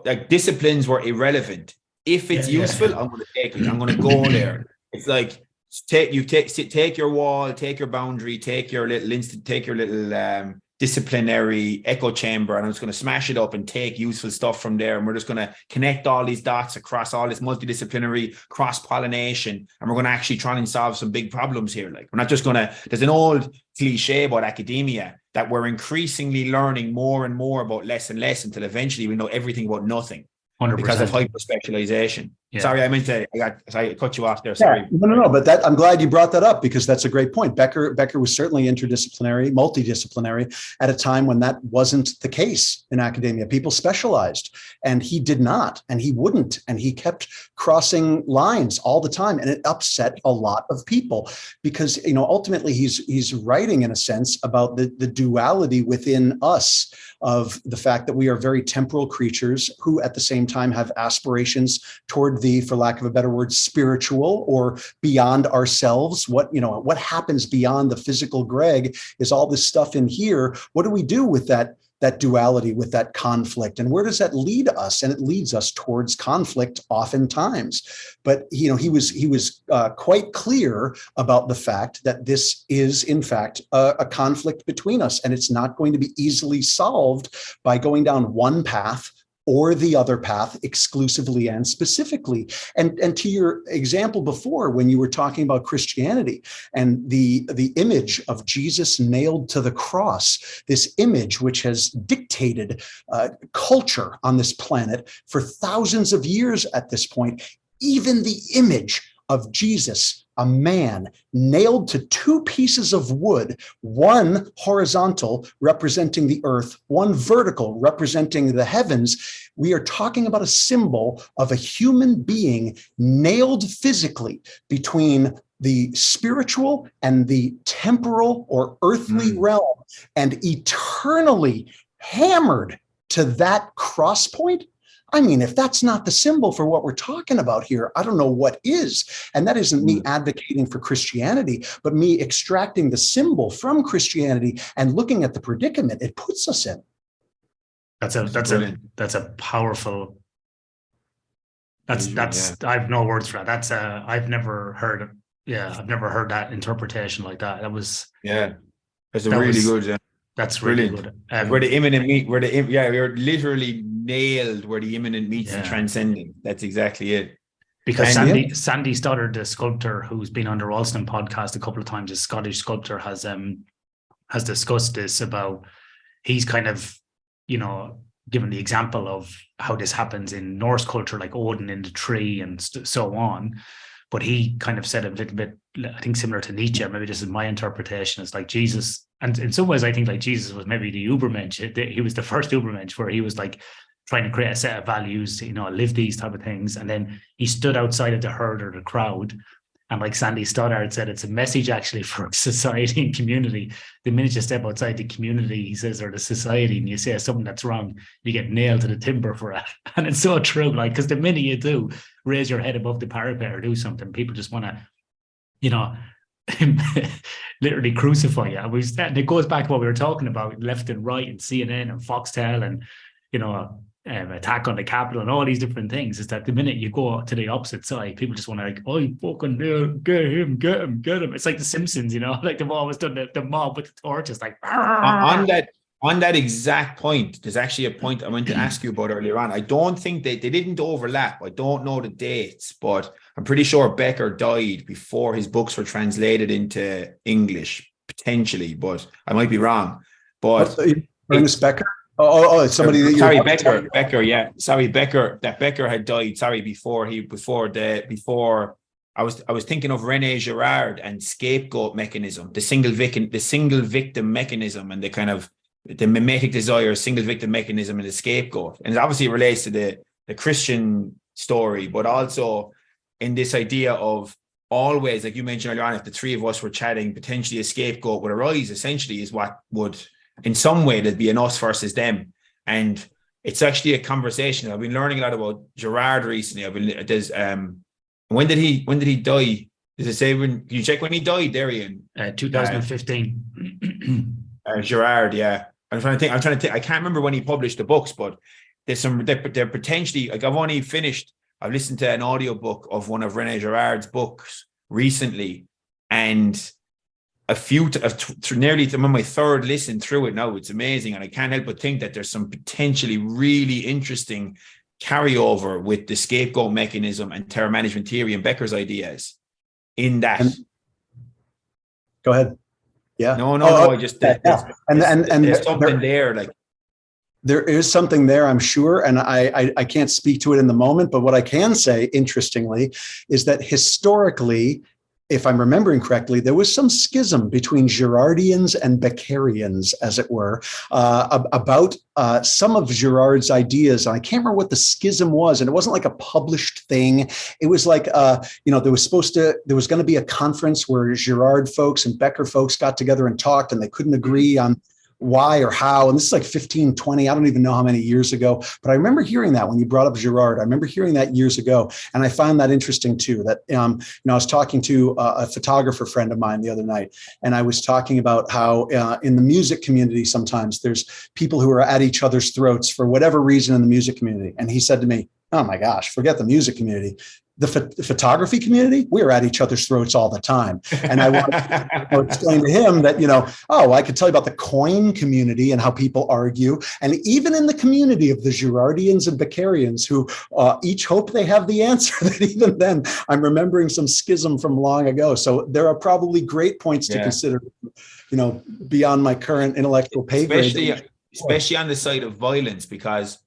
like disciplines were irrelevant. If it's useful, I'm going to take it. I'm going to go there. It's like, take your wall, take your boundary, take your little disciplinary echo chamber, and I'm just going to smash it up and take useful stuff from there. And we're just going to connect all these dots across all this multidisciplinary cross-pollination. And we're going to actually try and solve some big problems here. Like, we're not just going to, there's an old cliche about academia that we're increasingly learning more and more about less and less until eventually we know everything about nothing. because of 100%. hyper specialization. Yeah. Sorry, I cut you off there. Sorry. Yeah, no. But I'm glad you brought that up, because that's a great point. Becker was certainly interdisciplinary, multidisciplinary at a time when that wasn't the case in academia. People specialized, and he did not, and he wouldn't, and he kept crossing lines all the time, and it upset a lot of people, because ultimately he's writing in a sense about the duality within us, of the fact that we are very temporal creatures who at the same time have aspirations toward the, for lack of a better word, spiritual or beyond ourselves. What happens beyond the physical Greg is all this stuff in here. What do we do with that duality, with that conflict, and where does that lead us? And it leads us towards conflict oftentimes. But he was quite clear about the fact that this is in fact a conflict between us, and it's not going to be easily solved by going down one path or the other path exclusively and specifically. And to your example before, when you were talking about Christianity and the image of Jesus nailed to the cross, this image which has dictated culture on this planet for thousands of years at this point, even the image of Jesus, a man nailed to two pieces of wood, one horizontal representing the earth, one vertical representing the heavens. We are talking about a symbol of a human being nailed physically between the spiritual and the temporal or earthly realm, and eternally hammered to that cross point. I mean, if that's not the symbol for what we're talking about here, I don't know what is. And that isn't me advocating for Christianity, but me extracting the symbol from Christianity and looking at the predicament it puts us in. That's a powerful. That's I have no words for that. That's I've never heard that interpretation like that. That was That's really good. That's really brilliant. Good. Where the imminent meet, we were literally nailed where the imminent meets the transcendent. That's exactly it. Because Sandy Stoddard, the sculptor who's been on the Ralston podcast a couple of times, a Scottish sculptor, has discussed this about, he's kind of, given the example of how this happens in Norse culture, like Odin in the tree and so on. But he kind of said a little bit, I think, similar to Nietzsche. Maybe this is my interpretation. It's like Jesus, and in some ways, I think like Jesus was maybe the Ubermensch. He was the first Ubermensch, where he was like trying to create a set of values, live these type of things. And then he stood outside of the herd or the crowd. And like Sandy Stoddard said, it's a message actually for society and community. The minute you step outside the community, he says, or the society, and you say something that's wrong, you get nailed to the timber for it. And it's so true, like, because the minute you do raise your head above the parapet or do something, people just want to, literally crucify you. And it goes back to what we were talking about, left and right, and CNN and Foxtel and, attack on the Capitol and all these different things, is that the minute you go to the opposite side, people just want to like, oh, you fucking get him. It's like the Simpsons, like they've always done the mob with the torches, like on that exact point. There's actually a point I meant to ask you about earlier on. I don't think they didn't overlap. I don't know the dates, but I'm pretty sure Becker died before his books were translated into English, potentially, but I might be wrong. But Ernest Becker? Oh, it's somebody that sorry, Becker, yeah. Sorry, Becker had died. Sorry, before I was thinking of René Girard and scapegoat mechanism, the single victim mechanism, and the kind of the mimetic desire, single victim mechanism, and the scapegoat. And it obviously relates to the Christian story, but also in this idea of always, like you mentioned earlier on, if the three of us were chatting, potentially a scapegoat would arise, essentially, is what would, in some way, there'd be an us versus them. And it's actually a conversation. I've been learning a lot about Girard recently. When did he die? Does it say when? Can you check when he died, Darian? 2015. Girard, yeah. I'm trying to think. I can't remember when he published the books, but they're potentially, like, I've listened to an audiobook of one of René Girard's books recently, and nearly I'm on my third listen through it now. It's amazing, and I can't help but think that there's some potentially really interesting carryover with the scapegoat mechanism and terror management theory and Becker's ideas in that. Go ahead. Yeah. No. I just and there's something there, like. There is something there, I'm sure, and I can't speak to it in the moment, but what I can say, interestingly, is that historically, if I'm remembering correctly, there was some schism between Girardians and Beckerians, as it were, about some of Girard's ideas. I can't remember what the schism was, and it wasn't like a published thing. It was like, there was going to be a conference where Girard folks and Becker folks got together and talked, and they couldn't agree on why or how. And this is like 15, 20, I don't even know how many years ago, but I remember hearing that when you brought up Girard. I remember hearing that years ago. And I found that interesting too, that, I was talking to a photographer friend of mine the other night, and I was talking about how in the music community, sometimes there's people who are at each other's throats for whatever reason in the music community. And he said to me, oh my gosh, forget the music community. The photography community, we're at each other's throats all the time. And I want to explain to him that, I could tell you about the coin community and how people argue. And even in the community of the Girardians and Beckerians, who each hope they have the answer, that even then I'm remembering some schism from long ago. So there are probably great points to consider, beyond my current intellectual pay grade. Especially on the side of violence, because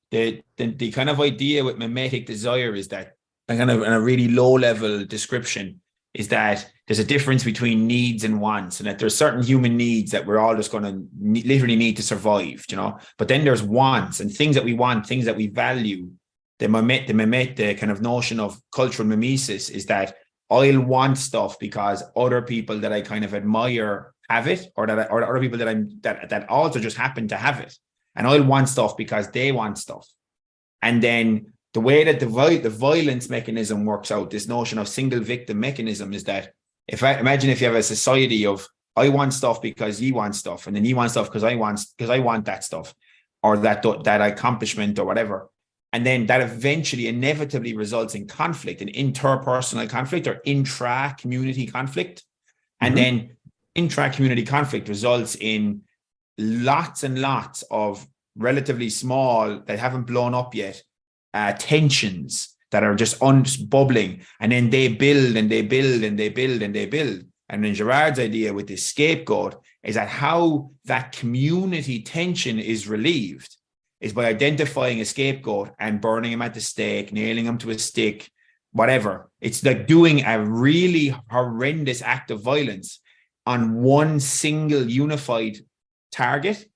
the kind of idea with mimetic desire is that, kind of in a really low level description, is that there's a difference between needs and wants, and that there's certain human needs that we're all just going to literally need to survive, but then there's wants and things that we want, things that we value. The kind of notion of cultural mimesis is that I'll want stuff because other people that I kind of admire have it, or other people that also just happen to have it, and I'll want stuff because they want stuff. And then the way that the violence mechanism works out, this notion of single victim mechanism, is that imagine if you have a society of I want stuff because you want stuff, and then you want stuff because I want that stuff, or that accomplishment or whatever, and then that eventually inevitably results in conflict, in interpersonal conflict or intra-community conflict, and then intra-community conflict results in lots and lots of relatively small, that haven't blown up yet, tensions that are just bubbling, and then they build and they build and they build and they build. And then Girard's idea with this scapegoat is that how that community tension is relieved is by identifying a scapegoat and burning him at the stake, nailing him to a stick, whatever. It's like doing a really horrendous act of violence on one single unified target.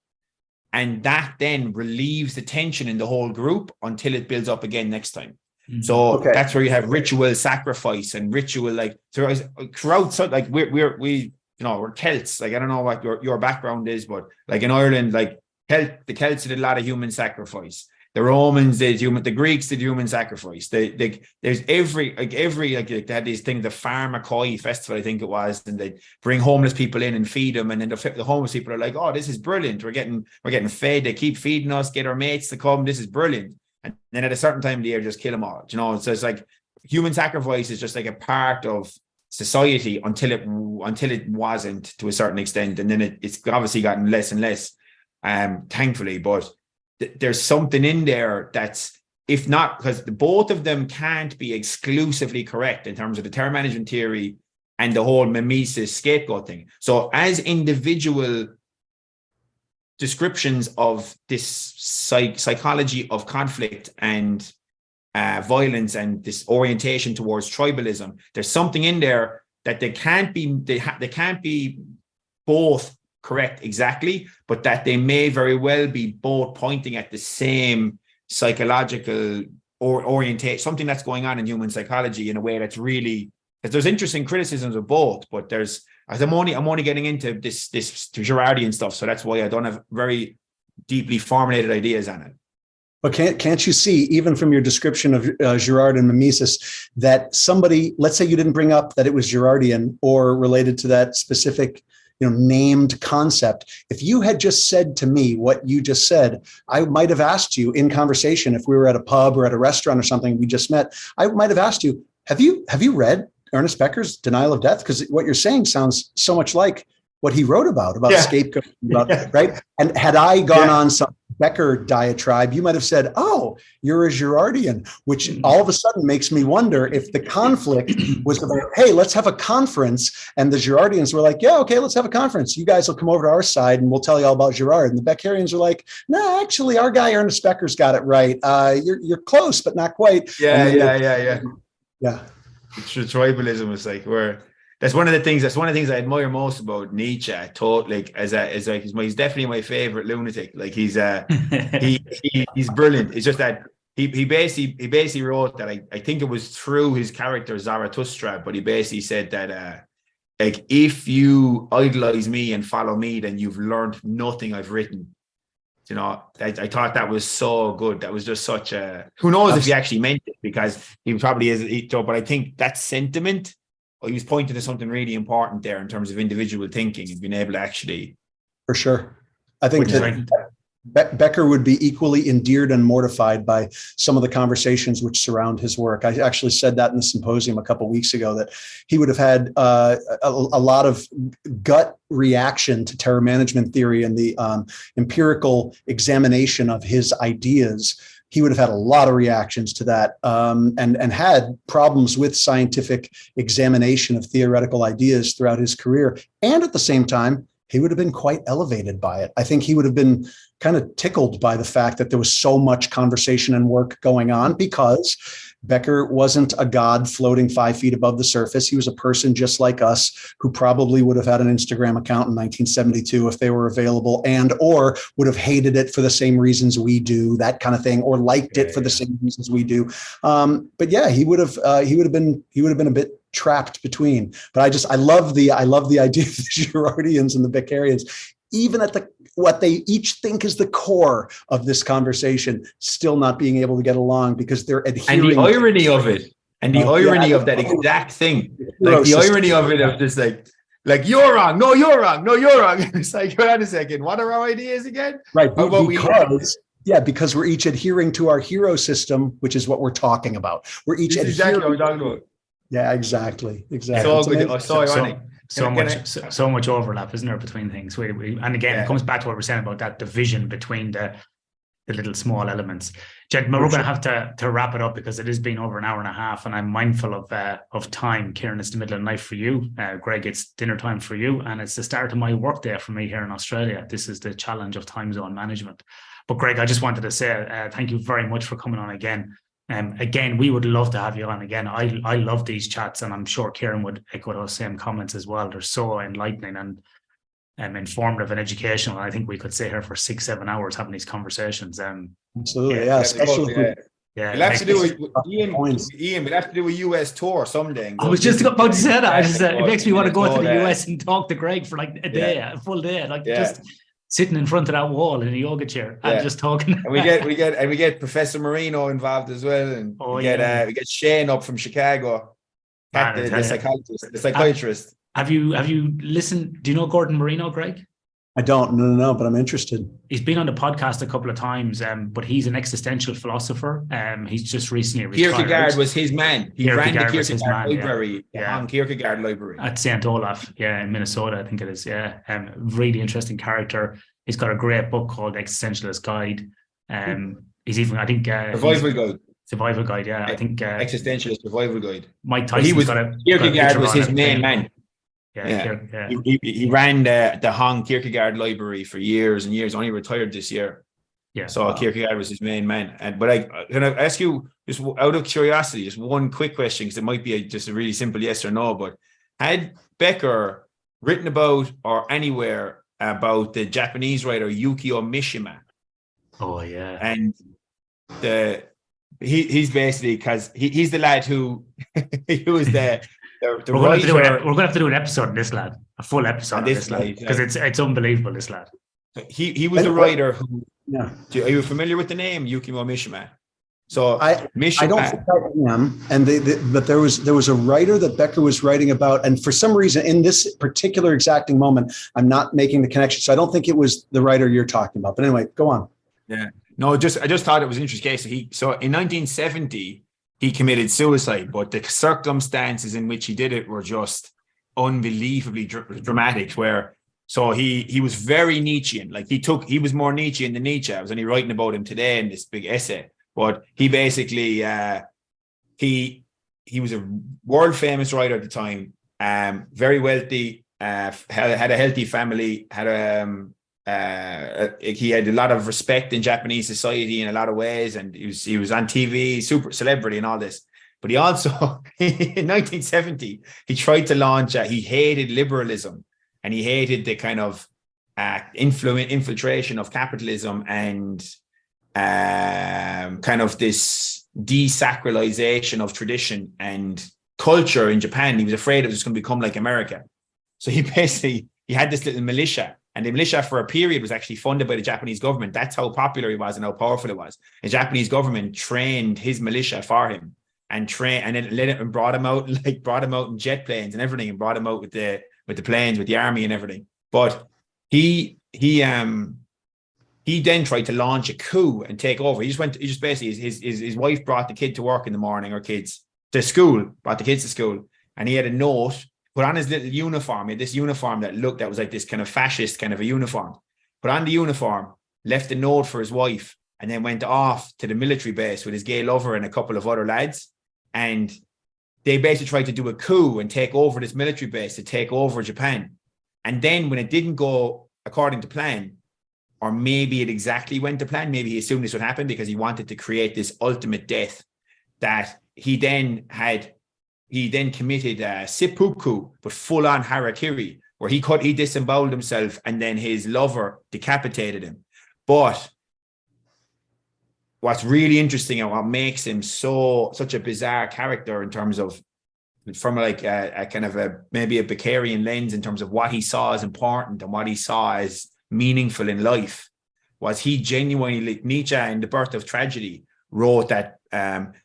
And that then relieves the tension in the whole group until it builds up again next time. Mm-hmm. So that's where you have ritual sacrifice and ritual, like throughout, like we're Celts. Like, I don't know what your background is, but like in Ireland, like the Celts did a lot of human sacrifice. The Romans did the Greeks did human sacrifice. There's they had these things, the Pharmakoi festival, I think it was, and they bring homeless people in and feed them, and then the homeless people are like, oh, this is brilliant. We're getting fed. They keep feeding us, get our mates to come. This is brilliant. And then at a certain time of the year, just kill them all. So it's like human sacrifice is just like a part of society until it wasn't, to a certain extent, and then it's obviously gotten less and less, thankfully, but there's something in there that's, if not, because both of them can't be exclusively correct in terms of the terror management theory and the whole mimesis scapegoat thing. So as individual descriptions of this psychology of conflict and violence and this orientation towards tribalism, there's something in there that they can't be both correct exactly, but that they may very well be both pointing at the same psychological orientation, something that's going on in human psychology in a way that's really, because there's interesting criticisms of both, but I'm only getting into this Girardian stuff, so that's why I don't have very deeply formulated ideas on it. But can't you see, even from your description of Girard and mimesis, that somebody, let's say you didn't bring up that it was Girardian or related to that specific named concept. If you had just said to me what you just said, I might have asked you in conversation, if we were at a pub or at a restaurant or something, we just met, I might have asked you, have you read Ernest Becker's Denial of Death? Because what you're saying sounds so much like what he wrote about scapegoat, right? And had I gone on some Becker diatribe, you might have said, "Oh, you're a Girardian," which all of a sudden makes me wonder if the conflict was about, "Hey, let's have a conference," and the Girardians were like, "Yeah, okay, let's have a conference. You guys will come over to our side, and we'll tell you all about Girard." And the Beckerians are like, "No, actually, our guy Ernest Becker's got it right. You're close, but not quite." Yeah. Tribalism is like where. That's one of the things I admire most about Nietzsche. He's definitely my favorite lunatic. Like he's brilliant. It's just that he basically wrote that I think it was through his character Zarathustra, but he basically said that like if you idolize me and follow me, then you've learned nothing I've written. You know, I thought that was so good. That was just such a, who knows if he actually meant it, because he probably is, but I think that sentiment. He was pointing to something really important there in terms of individual thinking and being able to actually. For sure. I think that Becker would be equally endeared and mortified by some of the conversations which surround his work. I actually said that in the symposium a couple of weeks ago, that he would have had a lot of gut reaction to terror management theory and the empirical examination of his ideas. He would have had a lot of reactions to that, and had problems with scientific examination of theoretical ideas throughout his career. And at the same time, he would have been quite elevated by it. I think he would have been kind of tickled by the fact that there was so much conversation and work going on, because Becker wasn't a god floating 5 feet above the surface. He was a person just like us, who probably would have had an Instagram account in 1972 if they were available, and or would have hated it for the same reasons we do, that kind of thing, or liked it for the same reasons we do. But yeah, he would have been a bit trapped between. But I love the idea of the Girardians and the Beckerians, even at what they each think is the core of this conversation, still not being able to get along because they're adhering. And the irony of it, and the irony of that exact thing, like the irony of it, of just like you're wrong, no, you're wrong, no, you're wrong. It's like, wait on a second, what are our ideas again? Right, because we're each adhering to our hero system, which is what we're talking about. We're each adhering. Exactly what we're talking about. Yeah, exactly. So ironic. So much overlap, isn't there, between things? And again, it comes back to what we're saying about that division between the little small elements. Gentlemen, we're going to have to wrap it up, because it has been over an hour and a half, and I'm mindful of time. Kieran, it's the middle of the night for you. Greg, it's dinner time for you, and it's the start of my work day for me here in Australia. This is the challenge of time zone management. But Greg, I just wanted to say thank you very much for coming on again. Again, we would love to have you on again. I love these chats, and I'm sure Kieran would echo those same comments as well. They're so enlightening and informative and educational. I think we could sit here for 6-7 hours having these conversations. Absolutely, yeah. Especially we'll have to do Ian. We'll have to do a US tour someday. I was just about to say that. It makes me want to go to the US and talk to Greg for like a day, a full day, just sitting in front of that wall in a yoga chair and just talking. And we get Professor Marino involved as well, and we get Shane up from Chicago, the psychiatrist. Have you listened? Do you know Gordon Marino, Greg? I don't. No, but I'm interested. He's been on the podcast a couple of times, but he's an existential philosopher. He's just recently retired. Kierkegaard was his man. He ran the Kierkegaard library, Kierkegaard library at St. Olaf, in Minnesota, I think it is. Really interesting character. He's got a great book called Existentialist Guide. He's even, I think, Survival Guide. Yeah, I think Existentialist Survival Guide. Mike Tyson. Kierkegaard was his main man. Yeah. He ran the Hong Kierkegaard library for years and years. Only retired this year. Yeah. So Kierkegaard was his main man. But can I ask you, just out of curiosity, just one quick question, because it might be just a really simple yes or no. But had Becker written about or anywhere about the Japanese writer Yukio Mishima? Oh yeah. And he's basically, because he's the lad who was the we're going to have to do an episode on this lad, a full episode on this lad, because it's unbelievable, this lad. He was a writer who. Yeah. Are you familiar with the name Yukio Mishima? So Mishima, I don't think I am. But there was a writer that Becker was writing about, and for some reason, in this particular exacting moment, I'm not making the connection. So I don't think it was the writer you're talking about. But anyway, go on. Yeah. No, I just thought it was an interesting case. So in 1970. He committed suicide, but the circumstances in which he did it were just unbelievably dramatic. Where So he was very Nietzschean. Like he was more Nietzschean than Nietzsche. I was only writing about him today in this big essay. But he basically he was a world famous writer at the time, very wealthy, had a healthy family, he had a lot of respect in Japanese society in a lot of ways, and he was on TV, super celebrity and all this. But he also in 1970 he tried to launch. He hated liberalism, and he hated the kind of infiltration of capitalism and kind of this desacralization of tradition and culture in Japan. He was afraid it was going to become like America. So he had this little militia, and the militia for a period was actually funded by the Japanese government. That's how popular he was and how powerful it was. The Japanese government trained his militia for him and then brought him out in jet planes and everything, and brought him out with the planes, with the army and everything. But he then tried to launch a coup and take over. His wife brought the kid to work in the morning, or kids to school, brought the kids to school, and he had a note, put on his little uniform. He had this uniform that was like this kind of fascist kind of a uniform. Put on the uniform, left a note for his wife, and then went off to the military base with his gay lover and a couple of other lads. And they basically tried to do a coup and take over this military base, to take over Japan. And then when it didn't go according to plan, or maybe it exactly went to plan, maybe he assumed this would happen because he wanted to create this ultimate death, that he then committed seppuku, but full on harakiri, where he disemboweled himself and then his lover decapitated him. But what's really interesting and what makes him such a bizarre character in terms of, from like a kind of maybe a Beckerian lens in terms of what he saw as important and what he saw as meaningful in life, was he genuinely, Nietzsche in The Birth of Tragedy wrote that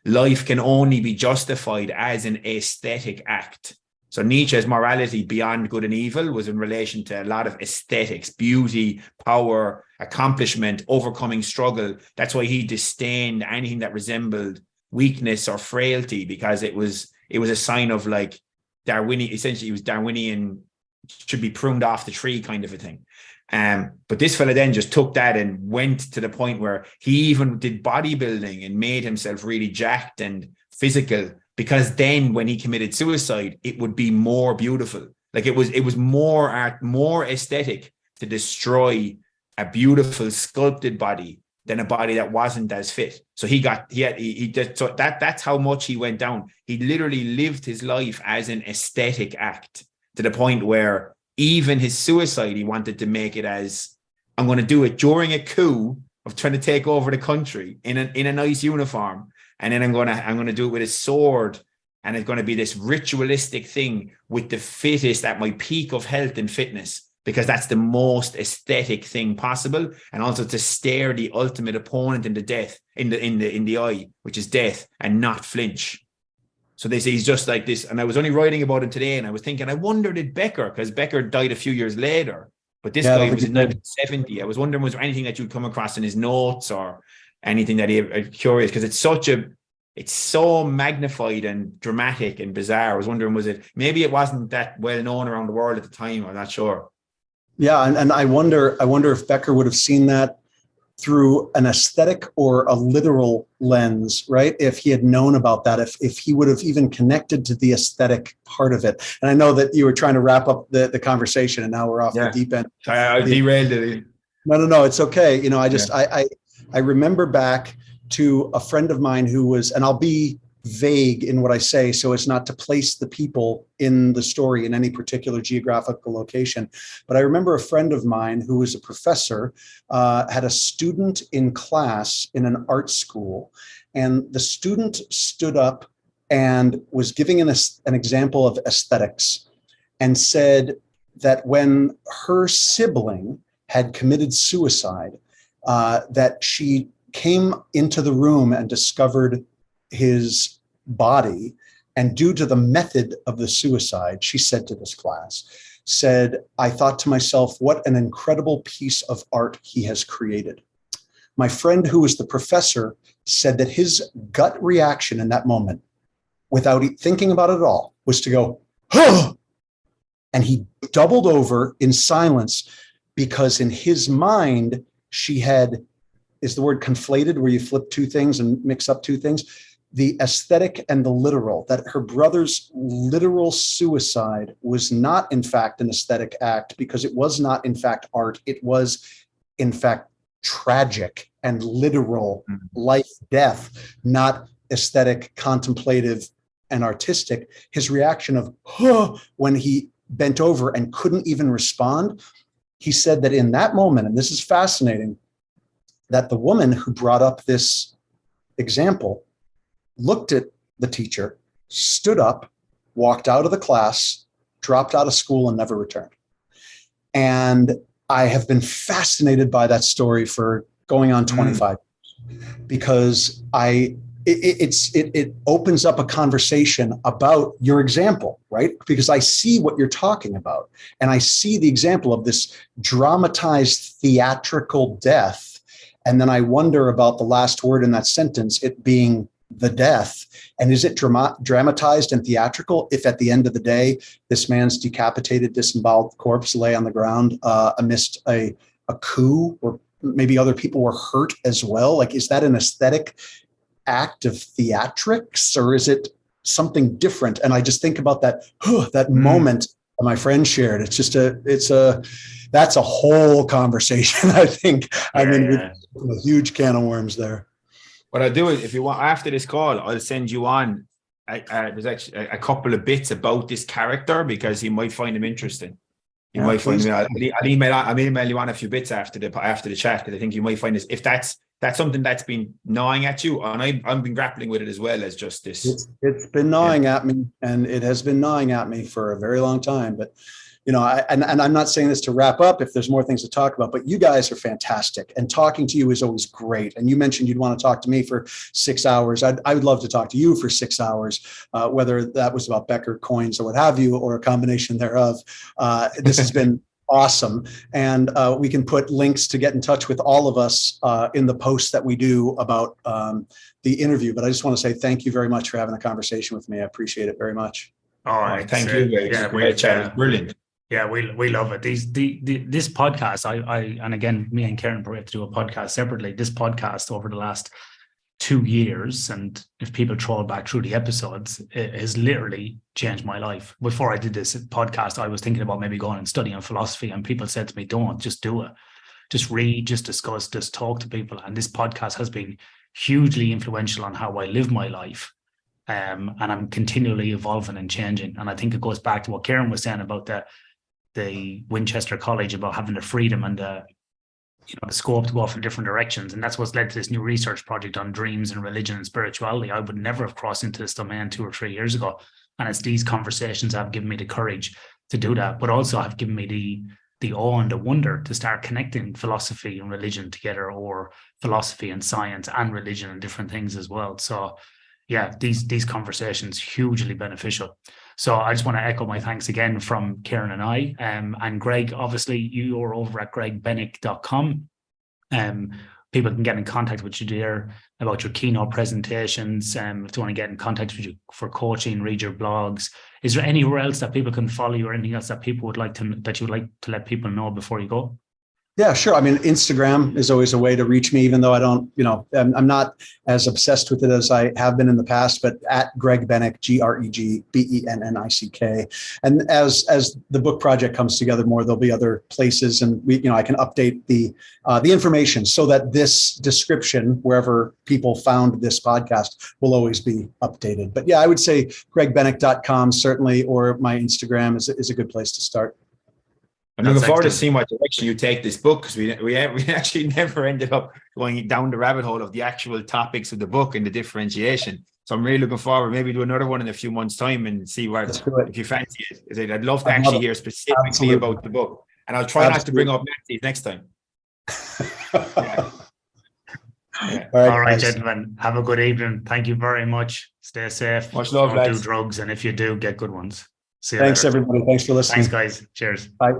life can only be justified as an aesthetic act. So Nietzsche's morality beyond good and evil was in relation to a lot of aesthetics, beauty, power, accomplishment, overcoming struggle. That's why he disdained anything that resembled weakness or frailty, because it was a sign of like Darwinian, essentially it was Darwinian, should be pruned off the tree kind of a thing. But this fella then just took that and went to the point where he even did bodybuilding and made himself really jacked and physical, because then when he committed suicide, it would be more beautiful. Like it was more art, more aesthetic to destroy a beautiful sculpted body than a body that wasn't as fit. So that's how much he went down. He literally lived his life as an aesthetic act, to the point where even his suicide, he wanted to make it as, I'm going to do it during a coup of trying to take over the country in a nice uniform, and then I'm going to do it with a sword, and it's going to be this ritualistic thing with the fittest at my peak of health and fitness, because that's the most aesthetic thing possible, and also to stare the ultimate opponent in the eye, which is death, and not flinch. So they say he's just like this. And I was only writing about him today, and I was thinking, I wonder, did Becker, because Becker died a few years later, but this guy was in 1970. I was wondering, was there anything that you'd come across in his notes or anything that I'm curious, because it's so magnified and dramatic and bizarre. I was wondering, maybe it wasn't that well known around the world at the time. I'm not sure. Yeah. And I wonder if Becker would have seen that through an aesthetic or a literal lens, right? If he had known about that, if he would have even connected to the aesthetic part of it. And I know that you were trying to wrap up the conversation, and now we're off the deep end. I derailed it. No, it's okay. You know, I remember back to a friend of mine who was, and I'll be vague in what I say so as not to place the people in the story in any particular geographical location. But I remember a friend of mine who was a professor, had a student in class in an art school, and the student stood up and was giving an example of aesthetics, and said that when her sibling had committed suicide, that she came into the room and discovered his body, and due to the method of the suicide, she said to this class, I thought to myself, what an incredible piece of art he has created. My friend, who was the professor, said that his gut reaction in that moment, without thinking about it at all, was to go, oh! And he doubled over in silence because in his mind, she had, is the word conflated, where you flip two things and mix up two things, the aesthetic and the literal, that her brother's literal suicide was not in fact an aesthetic act because it was not in fact art. It was in fact tragic and literal life, death, not aesthetic, contemplative, and artistic. His reaction of, huh, when he bent over and couldn't even respond, he said that in that moment, and this is fascinating, that the woman who brought up this example looked at the teacher, stood up, walked out of the class, dropped out of school, and never returned. And I have been fascinated by that story for going on 25 years, because it opens up a conversation about your example, right? Because I see what you're talking about, and I see the example of this dramatized theatrical death. And then I wonder about the last word in that sentence, it being the death. And is it dramatized and theatrical if at the end of the day, this man's decapitated, disemboweled corpse lay on the ground amidst a coup, or maybe other people were hurt as well? Like, is that an aesthetic act of theatrics, or is it something different? And I just think about that moment that my friend shared. It's just that's a whole conversation. I think. With a huge can of worms there. What I'll do is, if you want, after this call, I'll send you on. There's actually a couple of bits about this character, because you might find him interesting. You might find him. I'll email you on a few bits after the chat, because I think you might find this, if that's something that's been gnawing at you, and I've been grappling with it as well as just this. It's been gnawing at me, and it has been gnawing at me for a very long time. But and I'm not saying this to wrap up if there's more things to talk about, but you guys are fantastic, and talking to you is always great. And you mentioned you'd want to talk to me for 6 hours. I would love to talk to you for 6 hours, whether that was about Becker coins or what have you, or a combination thereof. This has been awesome. And we can put links to get in touch with all of us in the posts that we do about the interview. But I just want to say thank you very much for having a conversation with me. I appreciate it very much. All right. Thank you. Yeah, great chat. Brilliant. Yeah, we love it. This podcast, and again, me and Karen probably have to do a podcast separately. This podcast over the last 2 years, and if people troll back through the episodes, it has literally changed my life. Before I did this podcast, I was thinking about maybe going and studying philosophy, and people said to me, don't, just do it. Just read, just discuss, just talk to people. And this podcast has been hugely influential on how I live my life. And I'm continually evolving and changing. And I think it goes back to what Karen was saying about the Winchester College, about having the freedom and the scope to go off in different directions. And that's what's led to this new research project on dreams and religion and spirituality. I would never have crossed into this domain 2 or 3 years ago. And it's these conversations that have given me the courage to do that, but also have given me the awe and the wonder to start connecting philosophy and religion together, or philosophy and science and religion and different things as well. So yeah, these conversations hugely beneficial. So I just want to echo my thanks again from Karen and I. And Greg, obviously you are over at gregbennick.com. People can get in contact with you there about your keynote presentations. If they want to get in contact with you for coaching, read your blogs. Is there anywhere else that people can follow you, or anything else that people would like to let people know before you go? Yeah, sure. I mean, Instagram is always a way to reach me, even though I don't, I'm not as obsessed with it as I have been in the past, but at Greg Bennick, GregBennick. And as the book project comes together more, there'll be other places, and I can update the information so that this description, wherever people found this podcast, will always be updated. But yeah, I would say gregbennick.com certainly, or my Instagram is a good place to start. I'm looking forward to seeing what direction you take this book, because we actually never ended up going down the rabbit hole of the actual topics of the book and the differentiation. So I'm really looking forward, maybe do another one in a few months' time and see if you fancy it. I'd love to actually hear specifically about the book, and I'll try not to bring up Nazis next time. Yeah. Yeah. All right, gentlemen. Have a good evening. Thank you very much. Stay safe. Much love, Don't lads. do drugs, and if you do, get good ones. See you Thanks, later. everybody. Thanks for listening. Thanks, guys. Cheers. Bye.